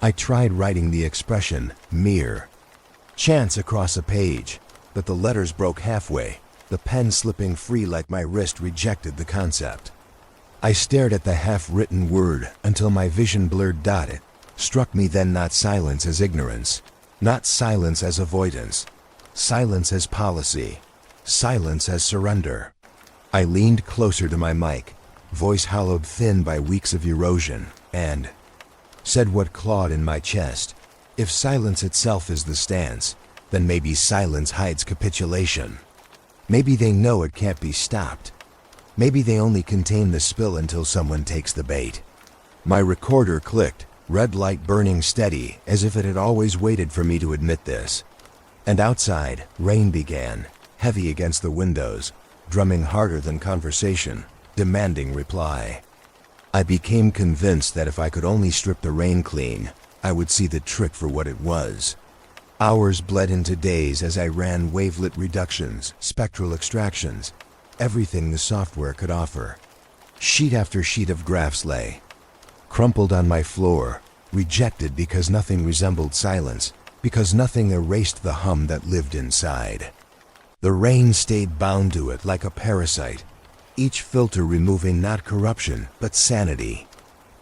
I tried writing the expression, mere. Chance across a page, but the letters broke halfway, the pen slipping free like my wrist rejected the concept. I stared at the half-written word until my vision blurred. It struck me then not silence as ignorance, not silence as avoidance, silence as policy, silence as surrender. I leaned closer to my mic, voice hollowed thin by weeks of erosion, and said what clawed in my chest. If silence itself is the stance, then maybe silence hides capitulation. Maybe they know it can't be stopped. Maybe they only contain the spill until someone takes the bait. My recorder clicked, red light burning steady, as if it had always waited for me to admit this. And outside, rain began, heavy against the windows, drumming harder than conversation, demanding reply. I became convinced that if I could only strip the rain clean, I would see the trick for what it was. Hours bled into days as I ran wavelet reductions, spectral extractions, everything the software could offer. Sheet after sheet of graphs lay, crumpled on my floor, rejected because nothing resembled silence, because nothing erased the hum that lived inside. The rain stayed bound to it like a parasite, each filter removing not corruption, but sanity.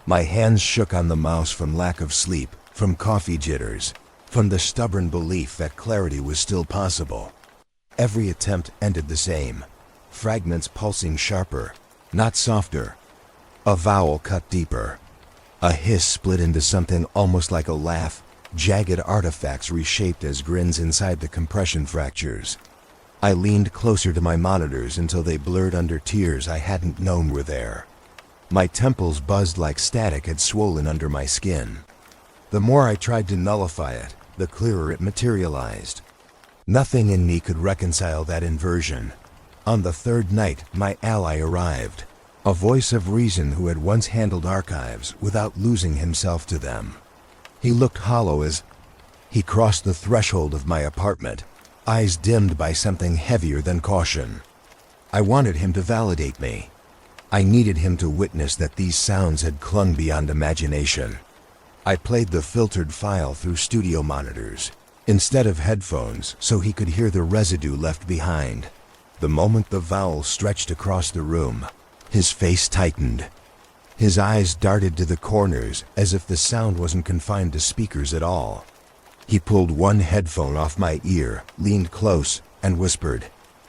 My hands shook on the mouse from lack of sleep, from coffee jitters, from the stubborn belief that clarity was still possible. Every attempt ended the same, fragments pulsing sharper, not softer. A vowel cut deeper. A hiss split into something almost like a laugh, jagged artifacts reshaped as grins inside the compression fractures. I leaned closer to my monitors until they blurred under tears I hadn't known were there. My temples buzzed like static had swollen under my skin. The more I tried to nullify it, the clearer it materialized. Nothing in me could reconcile that inversion. On the third night, my ally arrived, a voice of reason who had once handled archives without losing himself to them. He looked hollow as he crossed the threshold of my apartment, eyes dimmed by something heavier than caution. I wanted him to validate me. I needed him to witness that these sounds had clung beyond imagination. I played the filtered file through studio monitors, instead of headphones, so he could hear the residue left behind. The moment the vowel stretched across the room, his face tightened. His eyes darted to the corners as if the sound wasn't confined to speakers at all. He pulled one headphone off my ear, leaned close, and whispered,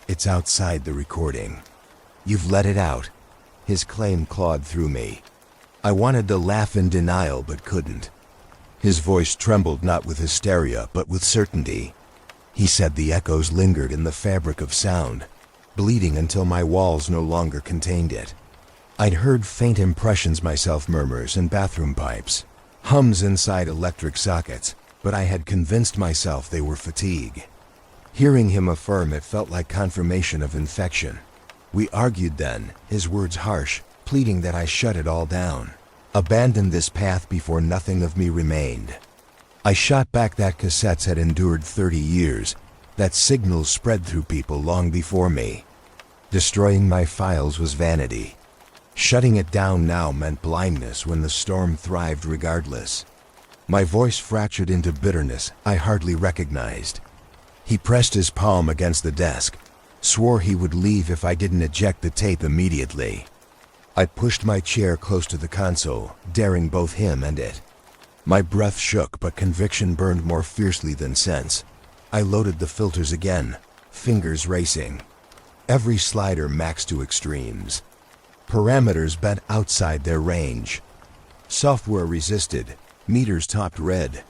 "It's outside the recording. You've let it out." His claim clawed through me. I wanted to laugh in denial but couldn't. His voice trembled not with hysteria but with certainty. He said the echoes lingered in the fabric of sound, bleeding until my walls no longer contained it. I'd heard faint impressions myself, murmurs in bathroom pipes, hums inside electric sockets, but I had convinced myself they were fatigue. Hearing him affirm it felt like confirmation of infection. We argued then, his words harsh, pleading that I shut it all down, abandon this path before nothing of me remained. I shot back that cassettes had endured 30 years, that signals spread through people long before me. Destroying my files was vanity. Shutting it down now meant blindness when the storm thrived regardless. My voice fractured into bitterness I hardly recognized. He pressed his palm against the desk, swore he would leave if I didn't eject the tape immediately. I pushed my chair close to the console, daring both him and it. My breath shook, but conviction burned more fiercely than sense. I loaded the filters again, fingers racing. Every slider maxed to extremes. Parameters bent outside their range. Software resisted, meters topped red.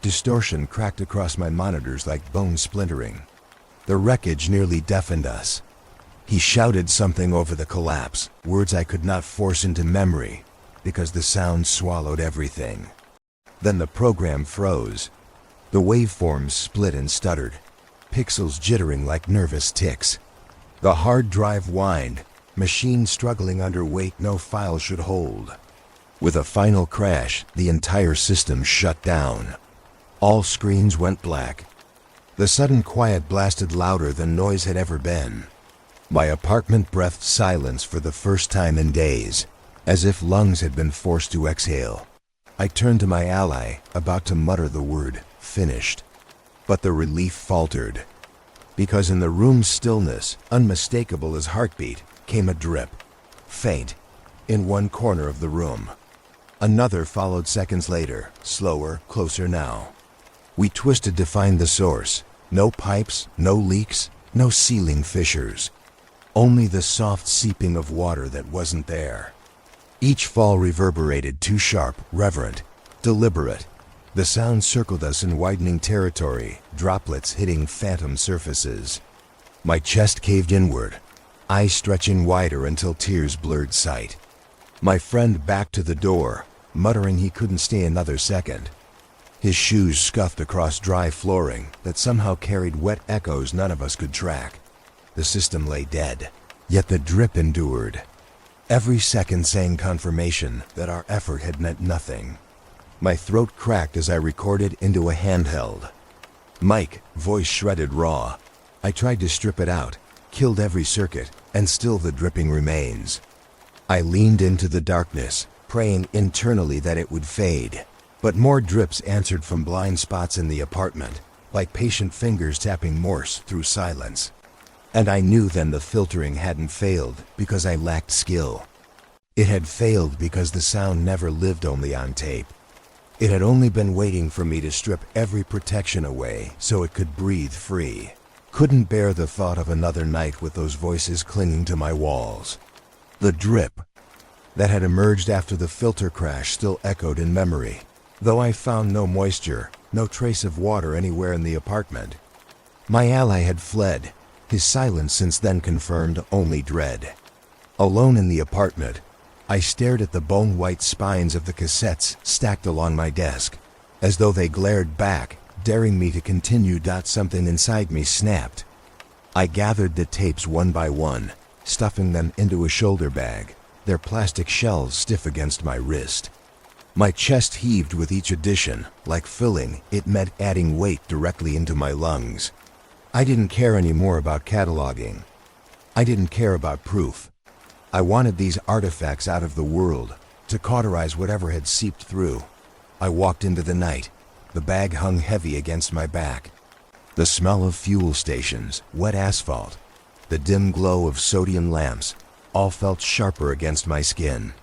Distortion cracked across my monitors like bone splintering. The wreckage nearly deafened us. He shouted something over the collapse, words I could not force into memory, because the sound swallowed everything. Then the program froze. The waveforms split and stuttered, pixels jittering like nervous ticks. The hard drive whined, machine struggling under weight no file should hold. With a final crash, the entire system shut down. All screens went black. The sudden quiet blasted louder than noise had ever been. My apartment breathed silence for the first time in days, as if lungs had been forced to exhale. I turned to my ally, about to mutter the word, "finished." But the relief faltered, because in the room's stillness, unmistakable as heartbeat, came a drip, faint, in one corner of the room. Another followed seconds later, slower, closer now. We twisted to find the source. No pipes, no leaks, no ceiling fissures. Only the soft seeping of water that wasn't there. Each fall reverberated too sharp, reverent, deliberate. The sound circled us in widening territory, droplets hitting phantom surfaces. My chest caved inward, eyes stretching wider until tears blurred sight. My friend backed to the door, muttering he couldn't stay another second. His shoes scuffed across dry flooring that somehow carried wet echoes none of us could track. The system lay dead, yet the drip endured. Every second saying confirmation that our effort had meant nothing. My throat cracked as I recorded into a handheld. Mic, voice shredded raw. I tried to strip it out, killed every circuit, and still the dripping remains. I leaned into the darkness, praying internally that it would fade. But more drips answered from blind spots in the apartment, like patient fingers tapping Morse through silence. And I knew then the filtering hadn't failed because I lacked skill. It had failed because the sound never lived only on tape. It had only been waiting for me to strip every protection away so it could breathe free. Couldn't bear the thought of another night with those voices clinging to my walls. The drip that had emerged after the filter crash still echoed in memory, though I found no moisture, no trace of water anywhere in the apartment. My ally had fled, his silence since then confirmed only dread. Alone in the apartment, I stared at the bone-white spines of the cassettes stacked along my desk, as though they glared back, daring me to continue. Something inside me snapped. I gathered the tapes one by one, stuffing them into a shoulder bag, their plastic shells stiff against my wrist. My chest heaved with each addition, like filling. It meant adding weight directly into my lungs. I didn't care anymore about cataloging. I didn't care about proof. I wanted these artifacts out of the world, to cauterize whatever had seeped through. I walked into the night. The bag hung heavy against my back. The smell of fuel stations, wet asphalt, the dim glow of sodium lamps, all felt sharper against my skin.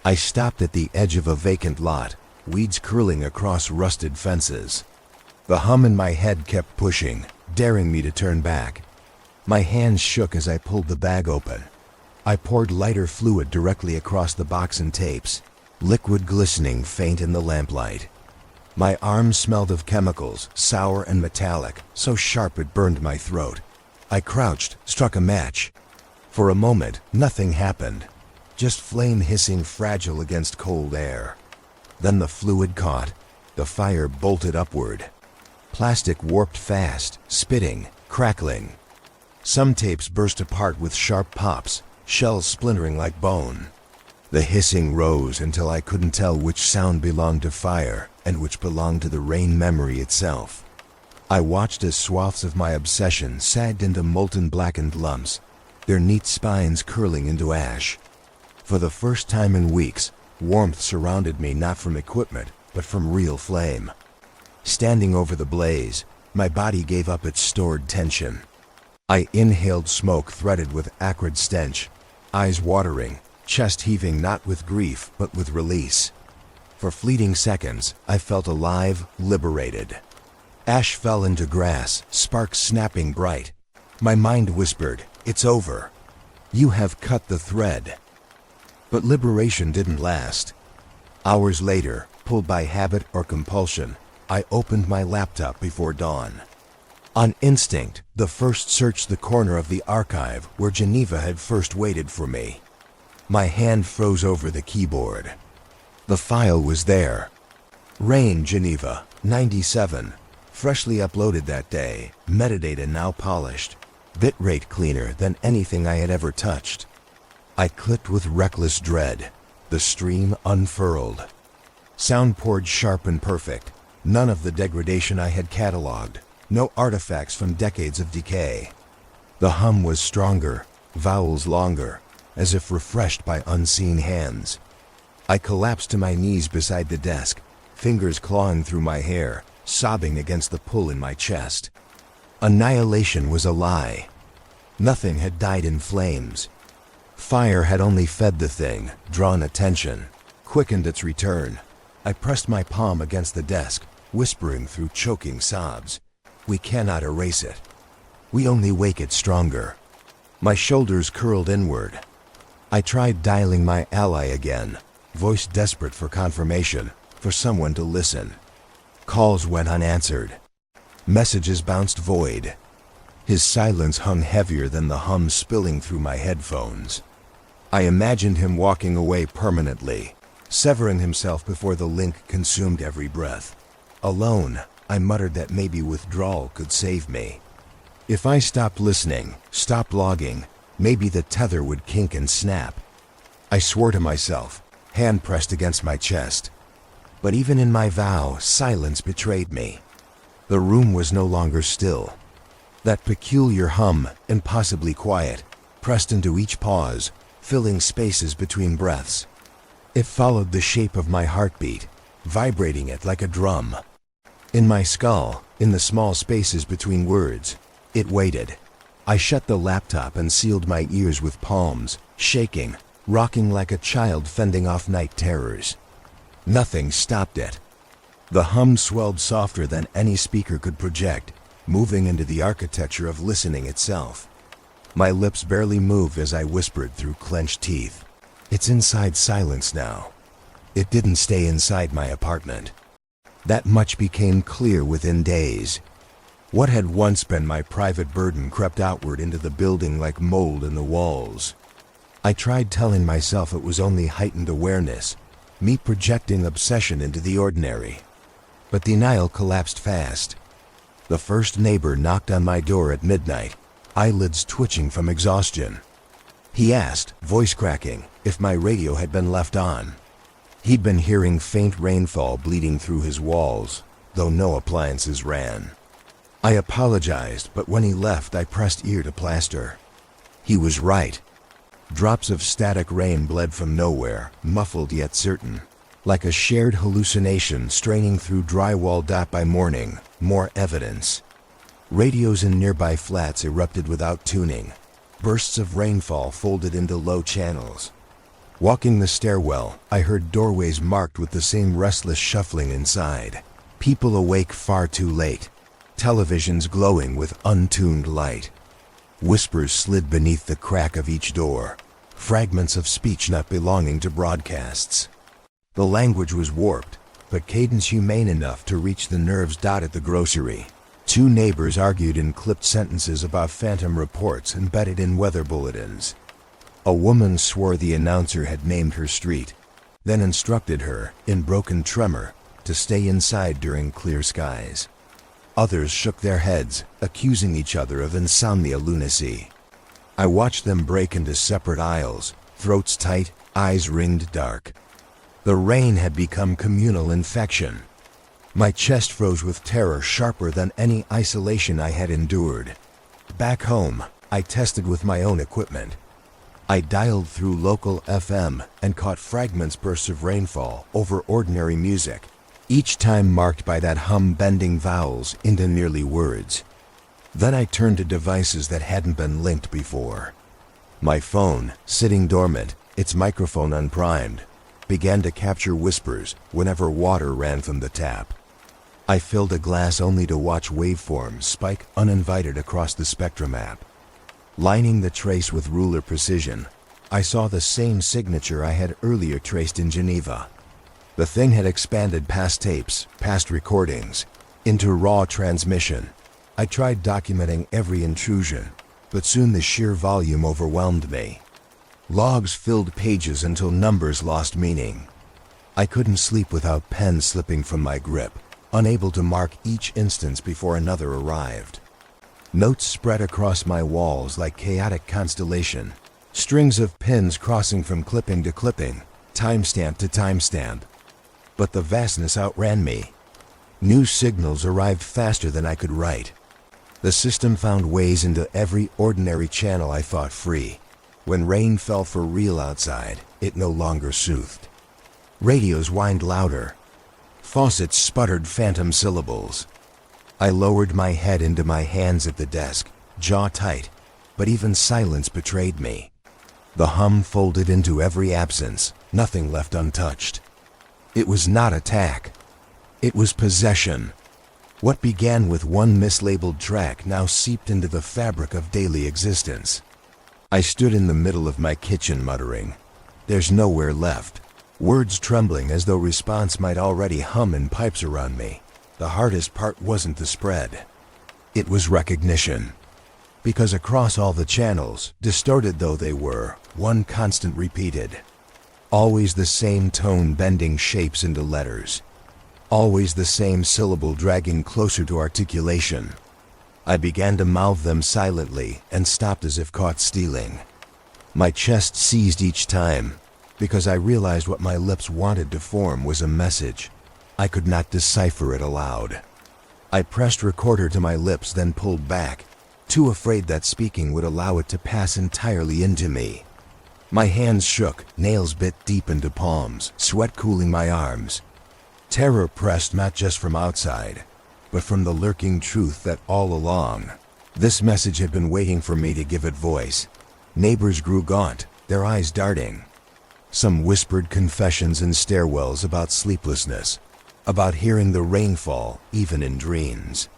I stopped at the edge of a vacant lot, weeds curling across rusted fences. The hum in my head kept pushing, daring me to turn back. My hands shook as I pulled the bag open. I poured lighter fluid directly across the box and tapes, liquid glistening faint in the lamplight. My arms smelled of chemicals, sour and metallic, so sharp it burned my throat. I crouched, struck a match. For a moment, nothing happened, just flame hissing fragile against cold air. Then the fluid caught, the fire bolted upward. Plastic warped fast, spitting, crackling. Some tapes burst apart with sharp pops, shells splintering like bone. The hissing rose until I couldn't tell which sound belonged to fire and which belonged to the rain memory itself. I watched as swaths of my obsession sagged into molten blackened lumps, their neat spines curling into ash. For the first time in weeks, warmth surrounded me, not from equipment, but from real flame. Standing over the blaze, my body gave up its stored tension. I inhaled smoke threaded with acrid stench, eyes watering, chest heaving not with grief but with release. For fleeting seconds, I felt alive, liberated. Ash fell into grass, sparks snapping bright. My mind whispered, "It's over. You have cut the thread." But liberation didn't last. Hours later, pulled by habit or compulsion, I opened my laptop before dawn. On instinct, the first searched the corner of the archive where Geneva had first waited for me. My hand froze over the keyboard. The file was there. Rain, Geneva, 97, freshly uploaded that day, metadata now polished, bitrate cleaner than anything I had ever touched. I clicked with reckless dread. The stream unfurled. Sound poured sharp and perfect, none of the degradation I had cataloged, no artifacts from decades of decay. The hum was stronger, vowels longer, as if refreshed by unseen hands. I collapsed to my knees beside the desk, fingers clawing through my hair, sobbing against the pull in my chest. Annihilation was a lie. Nothing had died in flames. Fire had only fed the thing, drawn attention, quickened its return. I pressed my palm against the desk, whispering through choking sobs, "We cannot erase it. We only wake it stronger." My shoulders curled inward. I tried dialing my ally again, voice desperate for confirmation, for someone to listen. Calls went unanswered. Messages bounced void. His silence hung heavier than the hum spilling through my headphones. I imagined him walking away permanently, severing himself before the link consumed every breath. Alone, I muttered that maybe withdrawal could save me. If I stopped listening, stopped logging, maybe the tether would kink and snap. I swore to myself, hand pressed against my chest. But even in my vow, silence betrayed me. The room was no longer still. That peculiar hum, impossibly quiet, pressed into each pause, filling spaces between breaths. It followed the shape of my heartbeat, vibrating it like a drum. In my skull, in the small spaces between words, it waited. I shut the laptop and sealed my ears with palms, shaking, rocking like a child fending off night terrors. Nothing stopped it. The hum swelled softer than any speaker could project, moving into the architecture of listening itself. My lips barely moved as I whispered through clenched teeth, "It's inside silence now." It didn't stay inside my apartment. That much became clear within days. What had once been my private burden crept outward into the building like mold in the walls. I tried telling myself it was only heightened awareness, me projecting obsession into the ordinary. But denial collapsed fast. The first neighbor knocked on my door at midnight, eyelids twitching from exhaustion. He asked, voice cracking, if my radio had been left on. He'd been hearing faint rainfall bleeding through his walls, though no appliances ran. I apologized, but when he left, I pressed ear to plaster. He was right. Drops of static rain bled from nowhere, muffled yet certain. Like a shared hallucination straining through drywall. By morning, more evidence. Radios in nearby flats erupted without tuning. Bursts of rainfall folded into low channels. Walking the stairwell, I heard doorways marked with the same restless shuffling inside. People awake far too late. Televisions glowing with untuned light. Whispers slid beneath the crack of each door. Fragments of speech not belonging to broadcasts. The language was warped, but cadence humane enough to reach the nerves. At the grocery, two neighbors argued in clipped sentences about phantom reports embedded in weather bulletins. A woman swore the announcer had named her street, then instructed her, in broken tremor, to stay inside during clear skies. Others shook their heads, accusing each other of insomnia lunacy. I watched them break into separate aisles, throats tight, eyes ringed dark. The rain had become communal infection. My chest froze with terror sharper than any isolation I had endured. Back home, I tested with my own equipment. I dialed through local FM and caught fragments bursts of rainfall over ordinary music, each time marked by that hum bending vowels into nearly words. Then I turned to devices that hadn't been linked before. My phone, sitting dormant, its microphone unprimed, began to capture whispers whenever water ran from the tap. I filled a glass only to watch waveforms spike uninvited across the spectrum app. Lining the trace with ruler precision, I saw the same signature I had earlier traced in Geneva. The thing had expanded past tapes, past recordings, into raw transmission. I tried documenting every intrusion, but soon the sheer volume overwhelmed me. Logs filled pages until numbers lost meaning. I couldn't sleep without pen slipping from my grip, unable to mark each instance before another arrived. Notes spread across my walls like chaotic constellation, strings of pins crossing from clipping to clipping, timestamp to timestamp. But the vastness outran me. New signals arrived faster than I could write. The system found ways into every ordinary channel I thought free. When rain fell for real outside, it no longer soothed. Radios whined louder. Faucets sputtered phantom syllables. I lowered my head into my hands at the desk, jaw tight, but even silence betrayed me. The hum folded into every absence, nothing left untouched. It was not attack. It was possession. What began with one mislabeled track now seeped into the fabric of daily existence. I stood in the middle of my kitchen muttering, "There's nowhere left," words trembling as though response might already hum in pipes around me. The hardest part wasn't the spread. It was recognition. Because across all the channels, distorted though they were, one constant repeated. Always the same tone bending shapes into letters. Always the same syllable dragging closer to articulation. I began to mouth them silently and stopped as if caught stealing. My chest seized each time, because I realized what my lips wanted to form was a message. I could not decipher it aloud. I pressed recorder to my lips, then pulled back, too afraid that speaking would allow it to pass entirely into me. My hands shook, nails bit deep into palms, sweat cooling my arms. Terror pressed not just from outside, but from the lurking truth that all along, this message had been waiting for me to give it voice. Neighbors grew gaunt, their eyes darting. Some whispered confessions in stairwells about sleeplessness, about hearing the rainfall, even in dreams.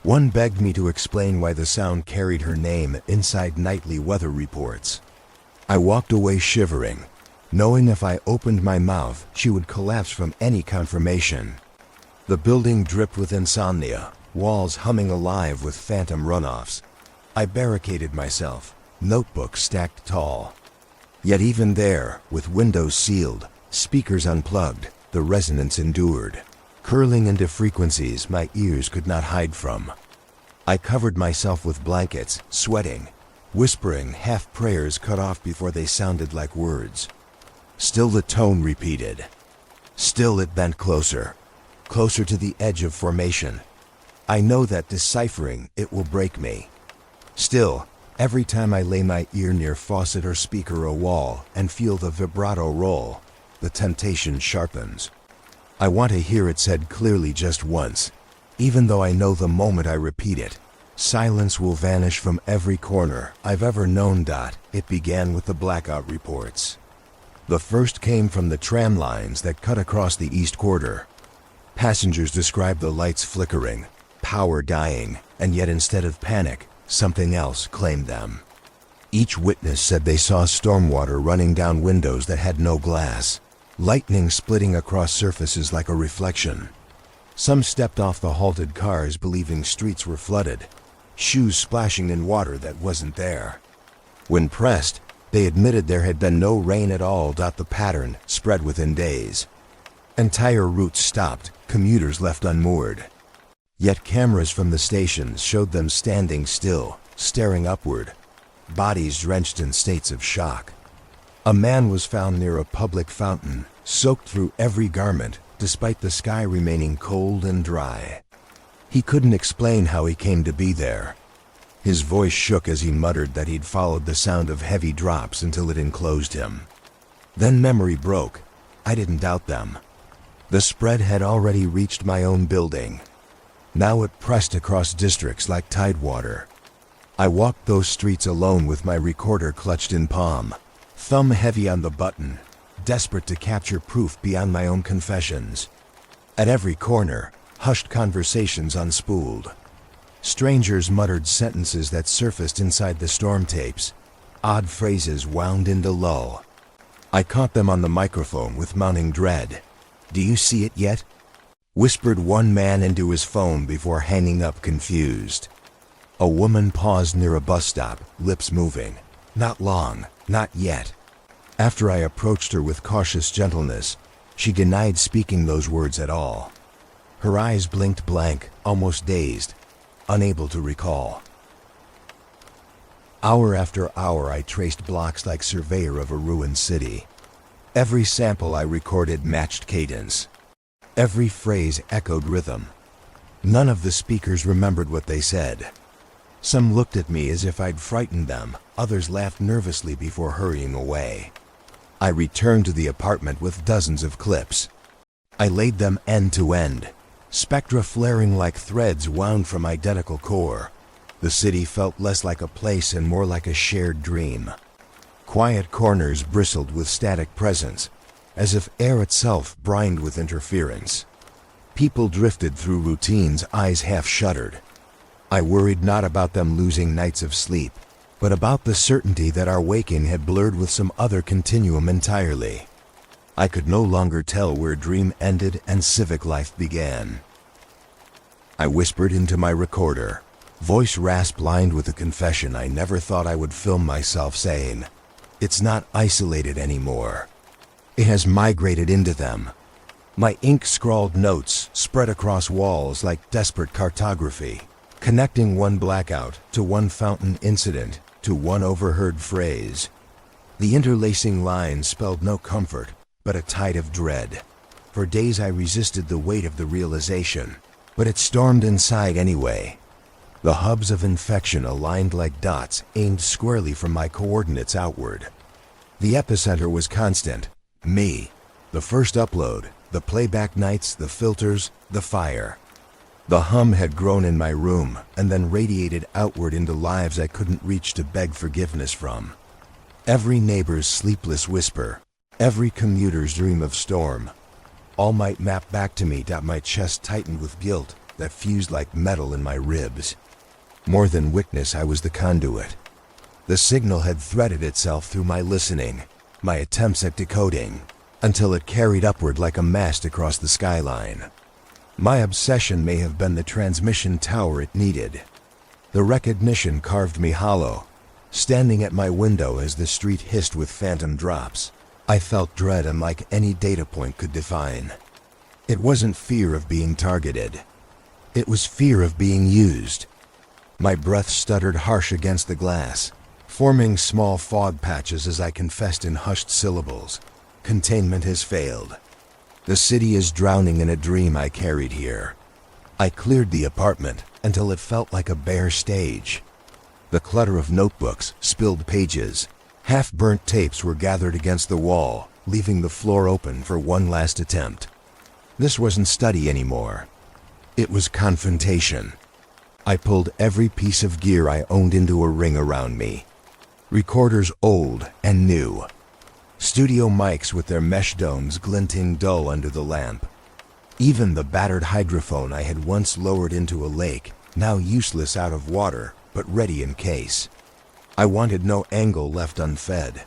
One begged me to explain why the sound carried her name inside nightly weather reports. I walked away shivering, knowing if I opened my mouth, she would collapse from any confirmation. The building dripped with insomnia, walls humming alive with phantom runoffs. I barricaded myself, notebook stacked tall. Yet even there, with windows sealed, speakers unplugged, the resonance endured, curling into frequencies my ears could not hide from. I covered myself with blankets, sweating, whispering half prayers cut off before they sounded like words. Still the tone repeated. Still it bent closer, closer to the edge of formation. I know that deciphering it will break me. Still, every time I lay my ear near faucet or speaker or wall and feel the vibrato roll, the temptation sharpens. I want to hear it said clearly just once, even though I know the moment I repeat it, silence will vanish from every corner I've ever known. It began with the blackout reports. The first came from the tram lines that cut across the East Quarter. Passengers described the lights flickering, power dying, and yet instead of panic, something else claimed them. Each witness said they saw stormwater running down windows that had no glass, lightning splitting across surfaces like a reflection. Some stepped off the halted cars believing streets were flooded, shoes splashing in water that wasn't there. When pressed, they admitted there had been no rain at all. The pattern spread within days. Entire routes stopped, commuters left unmoored. Yet cameras from the stations showed them standing still, staring upward, bodies drenched in states of shock. A man was found near a public fountain, soaked through every garment, despite the sky remaining cold and dry. He couldn't explain how he came to be there. His voice shook as he muttered that he'd followed the sound of heavy drops until it enclosed him. Then memory broke. I didn't doubt them. The spread had already reached my own building. Now it pressed across districts like tidewater. I walked those streets alone with my recorder clutched in palm, thumb heavy on the button, desperate to capture proof beyond my own confessions. At every corner, hushed conversations unspooled. Strangers muttered sentences that surfaced inside the storm tapes, odd phrases wound into lull. I caught them on the microphone with mounting dread. "Do you see it yet?" whispered one man into his phone before hanging up confused. A woman paused near a bus stop, lips moving. Not long, not yet. After I approached her with cautious gentleness, she denied speaking those words at all. Her eyes blinked blank, almost dazed, unable to recall. Hour after hour I traced blocks like surveyor of a ruined city. Every sample I recorded matched cadence. Every phrase echoed rhythm. None of the speakers remembered what they said. Some looked at me as if I'd frightened them, others laughed nervously before hurrying away. I returned to the apartment with dozens of clips. I laid them end to end, spectra flaring like threads wound from identical core. The city felt less like a place and more like a shared dream. Quiet corners bristled with static presence, as if air itself brined with interference. People drifted through routines, eyes half shuttered. I worried not about them losing nights of sleep, but about the certainty that our waking had blurred with some other continuum entirely. I could no longer tell where dream ended and civic life began. I whispered into my recorder, voice rasp lined with a confession I never thought I would film myself saying. It's not isolated anymore. It has migrated into them. My ink-scrawled notes spread across walls like desperate cartography, connecting one blackout to one fountain incident to one overheard phrase. The interlacing lines spelled no comfort, but a tide of dread. For days I resisted the weight of the realization, but it stormed inside anyway. The hubs of infection aligned like dots aimed squarely from my coordinates outward. The epicenter was constant. Me. The first upload, the playback nights, the filters, the fire. The hum had grown in my room and then radiated outward into lives I couldn't reach to beg forgiveness from. Every neighbor's sleepless whisper, every commuter's dream of storm, all might map back to me. My chest tightened with guilt that fused like metal in my ribs. More than witness, I was the conduit. The signal had threaded itself through my listening, my attempts at decoding, until it carried upward like a mast across the skyline. My obsession may have been the transmission tower it needed. The recognition carved me hollow. Standing at my window as the street hissed with phantom drops, I felt dread unlike any data point could define. It wasn't fear of being targeted. It was fear of being used. My breath stuttered harsh against the glass, forming small fog patches as I confessed in hushed syllables. Containment has failed. The city is drowning in a dream I carried here. I cleared the apartment until it felt like a bare stage. The clutter of notebooks, spilled pages, half-burnt tapes were gathered against the wall, leaving the floor open for one last attempt. This wasn't study anymore. It was confrontation. I pulled every piece of gear I owned into a ring around me. Recorders old and new. Studio mics with their mesh domes glinting dull under the lamp. Even the battered hydrophone I had once lowered into a lake, now useless out of water, but ready in case. I wanted no angle left unfed.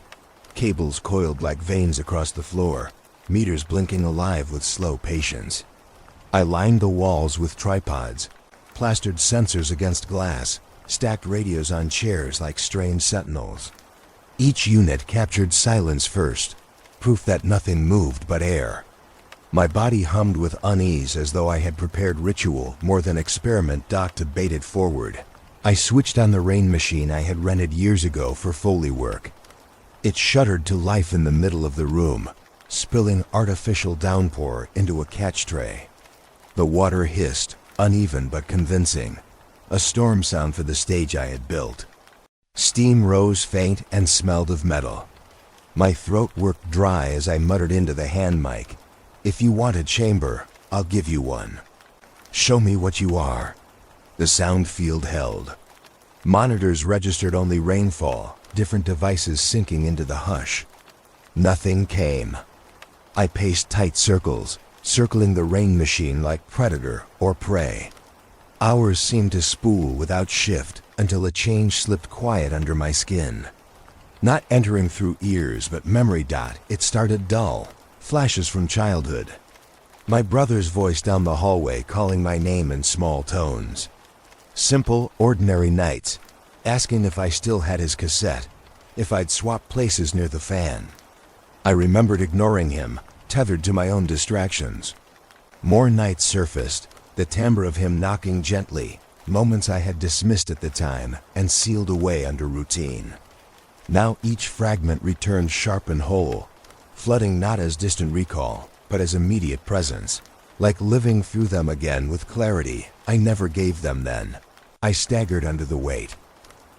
Cables coiled like veins across the floor, meters blinking alive with slow patience. I lined the walls with tripods, plastered sensors against glass, stacked radios on chairs like strange sentinels. Each unit captured silence first, proof that nothing moved but air. My body hummed with unease as though I had prepared ritual more than experiment docked to bait it forward. I switched on the rain machine I had rented years ago for Foley work. It shuddered to life in the middle of the room, spilling artificial downpour into a catch tray. The water hissed, uneven but convincing. a storm sound for the stage I had built. Steam rose faint and smelled of metal. My throat worked dry as I muttered into the hand mic, "If you want a chamber, I'll give you one. Show me what you are." The sound field held. Monitors registered only rainfall, different devices sinking into the hush. Nothing came. I paced tight circles, circling the rain machine like predator or prey. Hours seemed to spool without shift until a change slipped quiet under my skin. Not entering through ears but memory dot, it started dull, flashes from childhood. My brother's voice down the hallway calling my name in small tones. Simple, ordinary nights, asking if I still had his cassette, if I'd swapped places near the fan. I remembered ignoring him, tethered to my own distractions. More nights surfaced, the timbre of him knocking gently, moments I had dismissed at the time and sealed away under routine. Now each fragment returned sharp and whole, flooding not as distant recall, but as immediate presence, like living through them again with clarity I never gave them then. I staggered under the weight.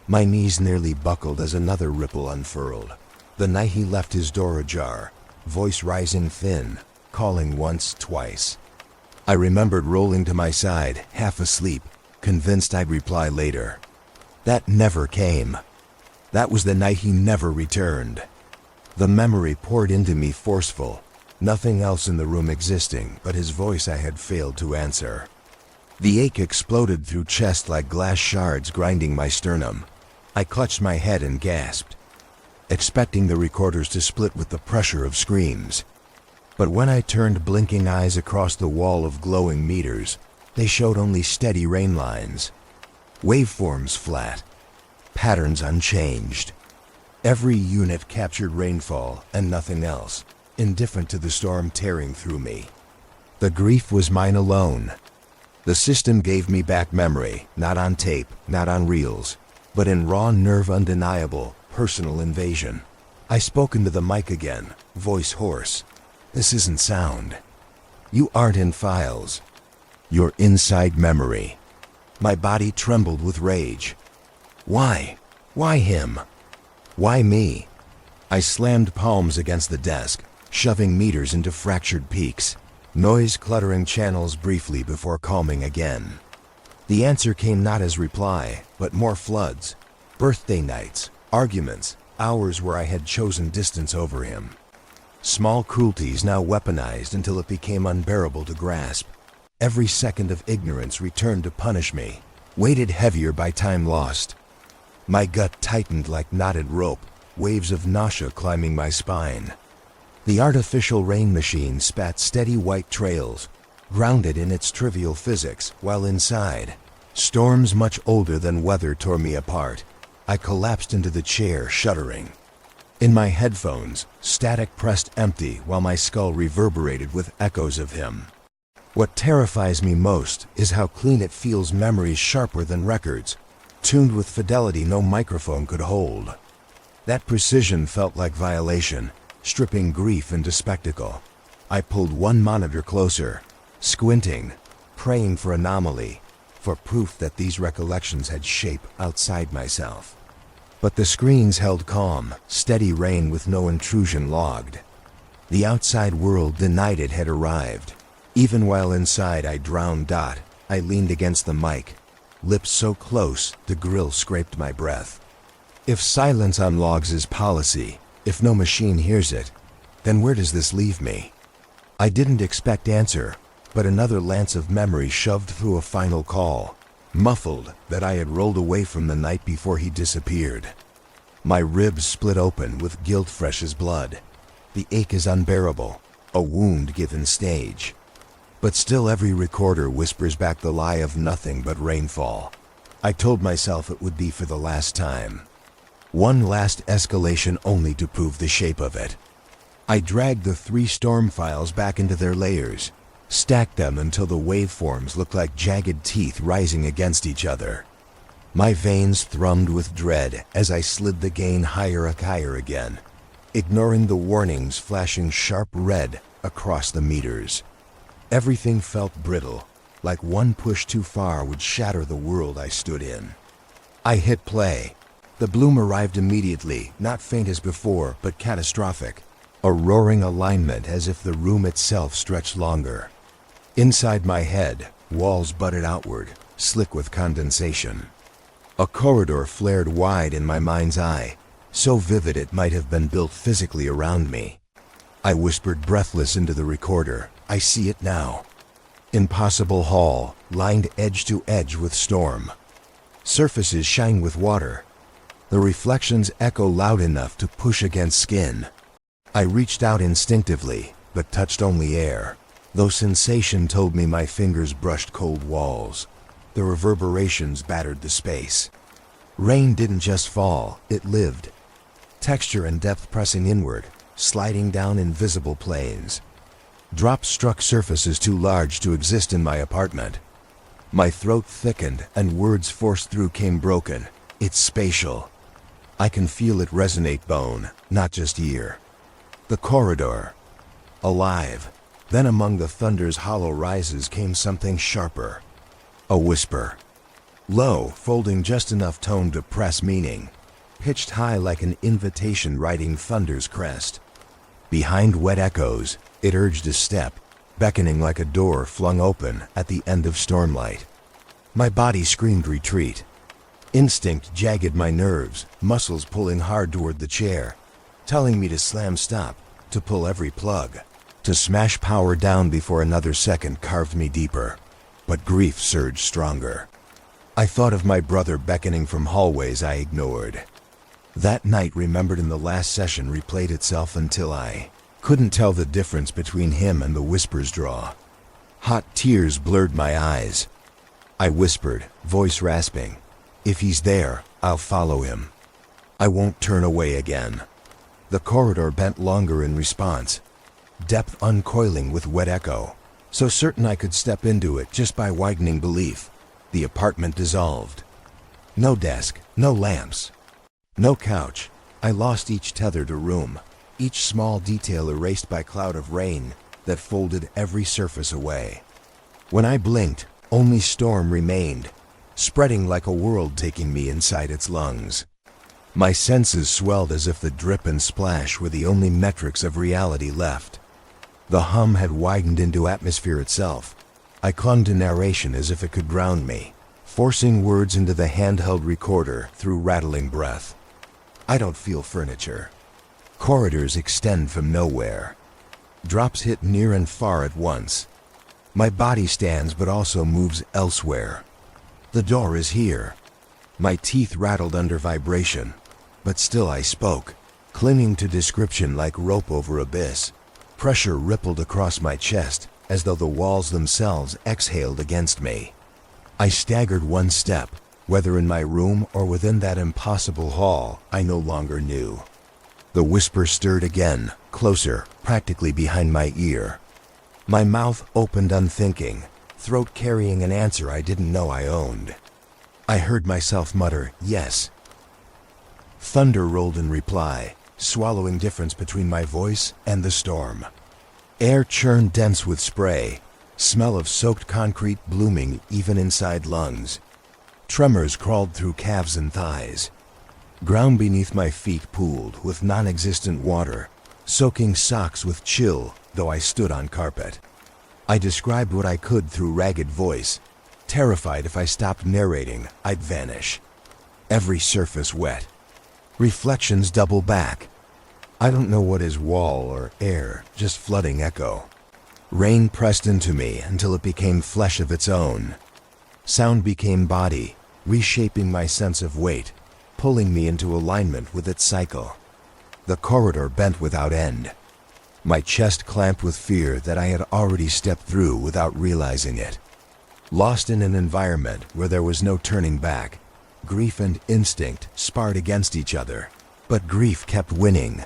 My knees nearly buckled as another ripple unfurled. The night he left his door ajar, voice rising thin, calling once, twice. I remembered rolling to my side, half asleep, convinced I'd reply later. That never came. That was the night he never returned. The memory poured into me forceful, nothing else in the room existing but his voice I had failed to answer. The ache exploded through chest like glass shards grinding my sternum. I clutched my head and gasped, expecting the recorders to split with the pressure of screams. But when I turned blinking eyes across the wall of glowing meters, they showed only steady rain lines. Waveforms flat, patterns unchanged. Every unit captured rainfall and nothing else, indifferent to the storm tearing through me. The grief was mine alone. The system gave me back memory, not on tape, not on reels, but in raw nerve undeniable, personal invasion. I spoke into the mic again, voice hoarse. This isn't sound. You aren't in files. You're inside memory. My body trembled with rage. Why? Why him? Why me? I slammed palms against the desk, shoving meters into fractured peaks, noise cluttering channels briefly before calming again. The answer came not as reply, but more floods, birthday nights, arguments, hours where I had chosen distance over him. Small cruelties now weaponized until it became unbearable to grasp. Every second of ignorance returned to punish me, weighted heavier by time lost. My gut tightened like knotted rope, waves of nausea climbing my spine. The artificial rain machine spat steady white trails, grounded in its trivial physics, while inside, storms much older than weather tore me apart. I collapsed into the chair, shuddering. In my headphones, static pressed empty while my skull reverberated with echoes of him. What terrifies me most is how clean it feels, memories sharper than records, tuned with fidelity no microphone could hold. That precision felt like violation, stripping grief into spectacle. I pulled one monitor closer, squinting, praying for anomaly, for proof that these recollections had shape outside myself. But the screens held calm, steady rain with no intrusion logged. The outside world denied it had arrived. Even while inside I drowned. I leaned against the mic, lips so close the grill scraped my breath. If silence on logs is policy, if no machine hears it, then where does this leave me? I didn't expect answer, but another lance of memory shoved through a final call, muffled that I had rolled away from the night before he disappeared. My ribs split open with guilt fresh as blood. The ache is unbearable, a wound given stage. But still every recorder whispers back the lie of nothing but rainfall. I told myself it would be for the last time. One last escalation only to prove the shape of it. I dragged the 3 storm files back into their layers, stacked them until the waveforms looked like jagged teeth rising against each other. My veins thrummed with dread as I slid the gain higher again, ignoring the warnings flashing sharp red across the meters. Everything felt brittle, like one push too far would shatter the world I stood in. I hit play. The bloom arrived immediately, not faint as before, but catastrophic. A roaring alignment as if the room itself stretched longer. Inside my head, walls butted outward, slick with condensation. A corridor flared wide in my mind's eye, so vivid it might have been built physically around me. I whispered breathless into the recorder, "I see it now." Impossible hall, lined edge to edge with storm. Surfaces shine with water. The reflections echo loud enough to push against skin. I reached out instinctively, but touched only air, though sensation told me my fingers brushed cold walls. The reverberations battered the space. Rain didn't just fall, it lived. Texture and depth pressing inward, sliding down invisible planes. Drops struck surfaces too large to exist in my apartment. My throat thickened and words forced through came broken. It's spatial. I can feel it resonate bone, not just ear. The corridor. Alive. Then among the thunder's hollow rises came something sharper. A whisper. Low, folding just enough tone to press meaning. Pitched high like an invitation riding thunder's crest. Behind wet echoes, it urged a step, beckoning like a door flung open at the end of stormlight. My body screamed retreat. Instinct jagged my nerves, muscles pulling hard toward the chair, telling me to slam stop, to pull every plug, to smash power down before another second carved me deeper. But grief surged stronger. I thought of my brother beckoning from hallways I ignored. That night remembered in the last session replayed itself until I couldn't tell the difference between him and the whisper's draw. Hot tears blurred my eyes. I whispered, voice rasping, "If he's there, I'll follow him. I won't turn away again." The corridor bent longer in response, depth uncoiling with wet echo, so certain I could step into it just by widening belief. The apartment dissolved. No desk, no lamps, no couch. I lost each tether to room, each small detail erased by cloud of rain that folded every surface away. When I blinked, only storm remained, spreading like a world taking me inside its lungs. My senses swelled as if the drip and splash were the only metrics of reality left. The hum had widened into atmosphere itself. I clung to narration as if it could ground me, forcing words into the handheld recorder through rattling breath. I don't feel furniture. Corridors extend from nowhere. Drops hit near and far at once. My body stands but also moves elsewhere. The door is here. My teeth rattled under vibration, but still I spoke, clinging to description like rope over abyss. Pressure rippled across my chest, as though the walls themselves exhaled against me. I staggered one step, whether in my room or within that impossible hall, I no longer knew. The whisper stirred again, closer, practically behind my ear. My mouth opened unthinking, throat carrying an answer I didn't know I owned. I heard myself mutter, "Yes." Thunder rolled in reply, swallowing difference between my voice and the storm. Air churned dense with spray, smell of soaked concrete blooming even inside lungs. Tremors crawled through calves and thighs. Ground beneath my feet pooled with non-existent water, soaking socks with chill, though I stood on carpet. I described what I could through ragged voice, terrified if I stopped narrating, I'd vanish. Every surface wet. Reflections double back. I don't know what is wall or air, just flooding echo. Rain pressed into me until it became flesh of its own. Sound became body, reshaping my sense of weight, pulling me into alignment with its cycle. The corridor bent without end. My chest clamped with fear that I had already stepped through without realizing it. Lost in an environment where there was no turning back, grief and instinct sparred against each other, but grief kept winning.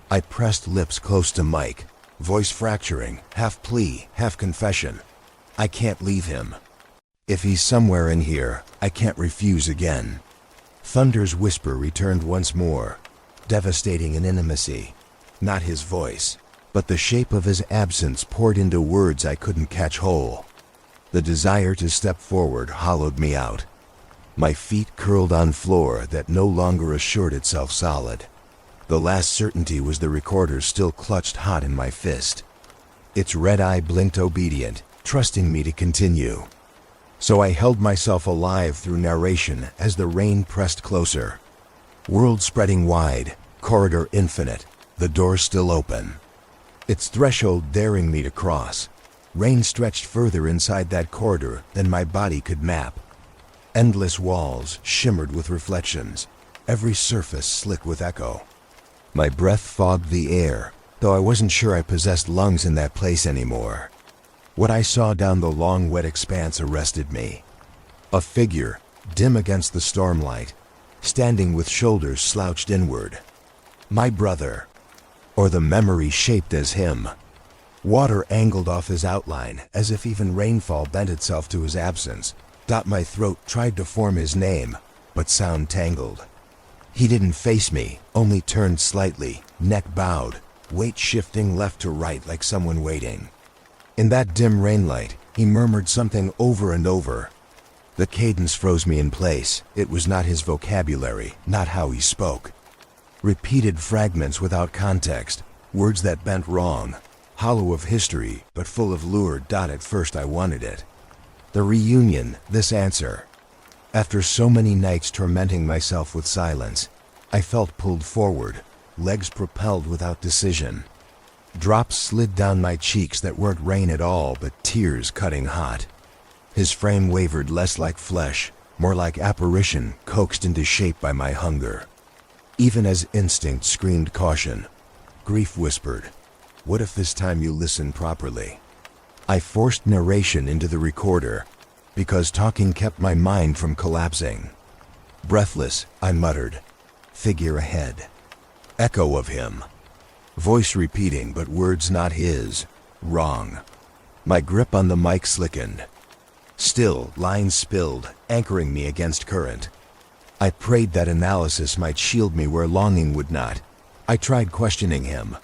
I pressed lips close to Mike, voice fracturing, half plea, half confession. I can't leave him. If he's somewhere in here, I can't refuse again. Thunder's whisper returned once more, devastating in intimacy. Not his voice, but the shape of his absence poured into words I couldn't catch whole. The desire to step forward hollowed me out. My feet curled on floor that no longer assured itself solid. The last certainty was the recorder still clutched hot in my fist. Its red eye blinked obedient, trusting me to continue. So I held myself alive through narration as the rain pressed closer. World spreading wide, corridor infinite, the door still open. Its threshold daring me to cross. Rain stretched further inside that corridor than my body could map. Endless walls shimmered with reflections, every surface slick with echo. My breath fogged the air, though I wasn't sure I possessed lungs in that place anymore. What I saw down the long, wet expanse arrested me. A figure, dim against the stormlight, standing with shoulders slouched inward. My brother, or the memory shaped as him. Water angled off his outline, as if even rainfall bent itself to his absence. My throat tried to form his name, but sound tangled. He didn't face me, only turned slightly, neck bowed, weight shifting left to right like someone waiting. In that dim rainlight, he murmured something over and over. The cadence froze me in place. It was not his vocabulary, not how he spoke. Repeated fragments without context, words that bent wrong, hollow of history, but full of lure. At first I wanted it. The reunion, this answer. After so many nights tormenting myself with silence, I felt pulled forward, legs propelled without decision. Drops slid down my cheeks that weren't rain at all, but tears cutting hot. His frame wavered less like flesh, more like apparition coaxed into shape by my hunger. Even as instinct screamed caution, grief whispered, "What if this time you listen properly?" I forced narration into the recorder, because talking kept my mind from collapsing. Breathless, I muttered, "Figure ahead." Echo of him. Voice repeating, but words not his. Wrong. My grip on the mic slickened. Still, lines spilled, anchoring me against current. I prayed that analysis might shield me where longing would not. I tried questioning him.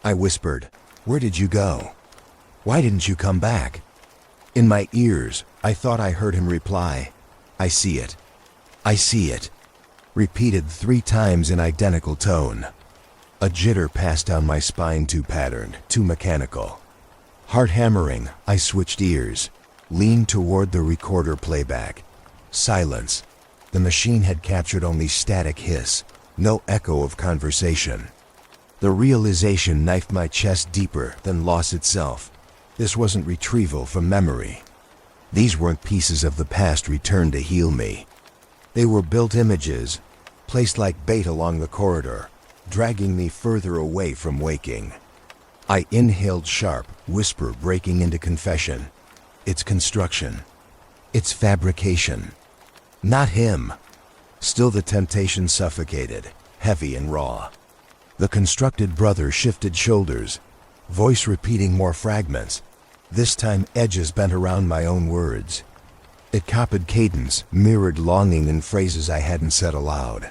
I whispered, "Where did you go? Why didn't you come back?" In my ears, I thought I heard him reply, "I see it. I see it." Repeated 3 times in identical tone. A jitter passed down my spine, too patterned, too mechanical. Heart hammering, I switched ears, leaned toward the recorder playback. Silence. The machine had captured only static hiss, no echo of conversation. The realization knifed my chest deeper than loss itself. This wasn't retrieval from memory. These weren't pieces of the past returned to heal me. They were built images, placed like bait along the corridor, dragging me further away from waking. I inhaled sharp, whisper breaking into confession. It's construction. It's fabrication. Not him. Still the temptation suffocated, heavy and raw. The constructed brother shifted shoulders, voice repeating more fragments, this time edges bent around my own words. It copied cadence, mirrored longing in phrases I hadn't said aloud.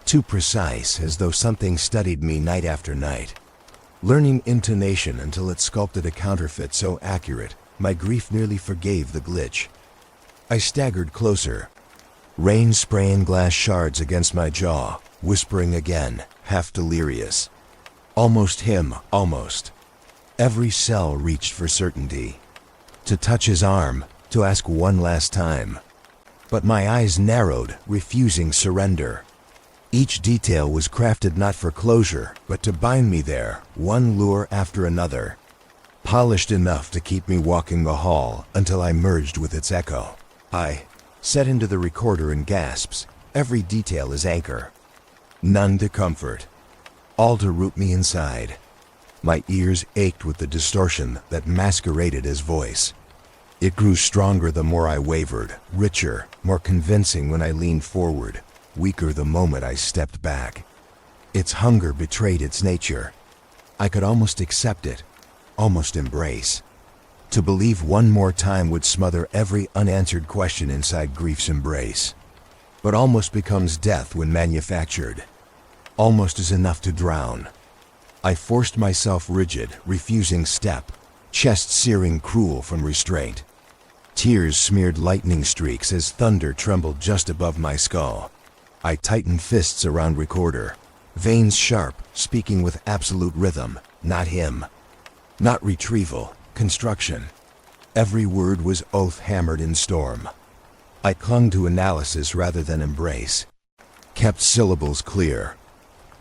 Too precise, as though something studied me night after night. Learning intonation until it sculpted a counterfeit so accurate, my grief nearly forgave the glitch. I staggered closer, rain spraying glass shards against my jaw, whispering again, half delirious. Almost him, almost. Every cell reached for certainty. To touch his arm, to ask one last time. But my eyes narrowed, refusing surrender. Each detail was crafted not for closure, but to bind me there, one lure after another. Polished enough to keep me walking the hall until I merged with its echo. I set into the recorder in gasps, every detail as anchor. None to comfort. All to root me inside. My ears ached with the distortion that masqueraded as voice. It grew stronger the more I wavered, richer, more convincing when I leaned forward, weaker the moment I stepped back. Its hunger betrayed its nature. I could almost accept it, almost embrace. To believe one more time would smother every unanswered question inside grief's embrace. But almost becomes death when manufactured. Almost is enough to drown. I forced myself rigid, refusing step, chest searing cruel from restraint. Tears smeared lightning streaks as thunder trembled just above my skull. I tightened fists around recorder, veins sharp, speaking with absolute rhythm. Not him. Not retrieval, construction. Every word was oath hammered in storm. I clung to analysis rather than embrace. Kept syllables clear.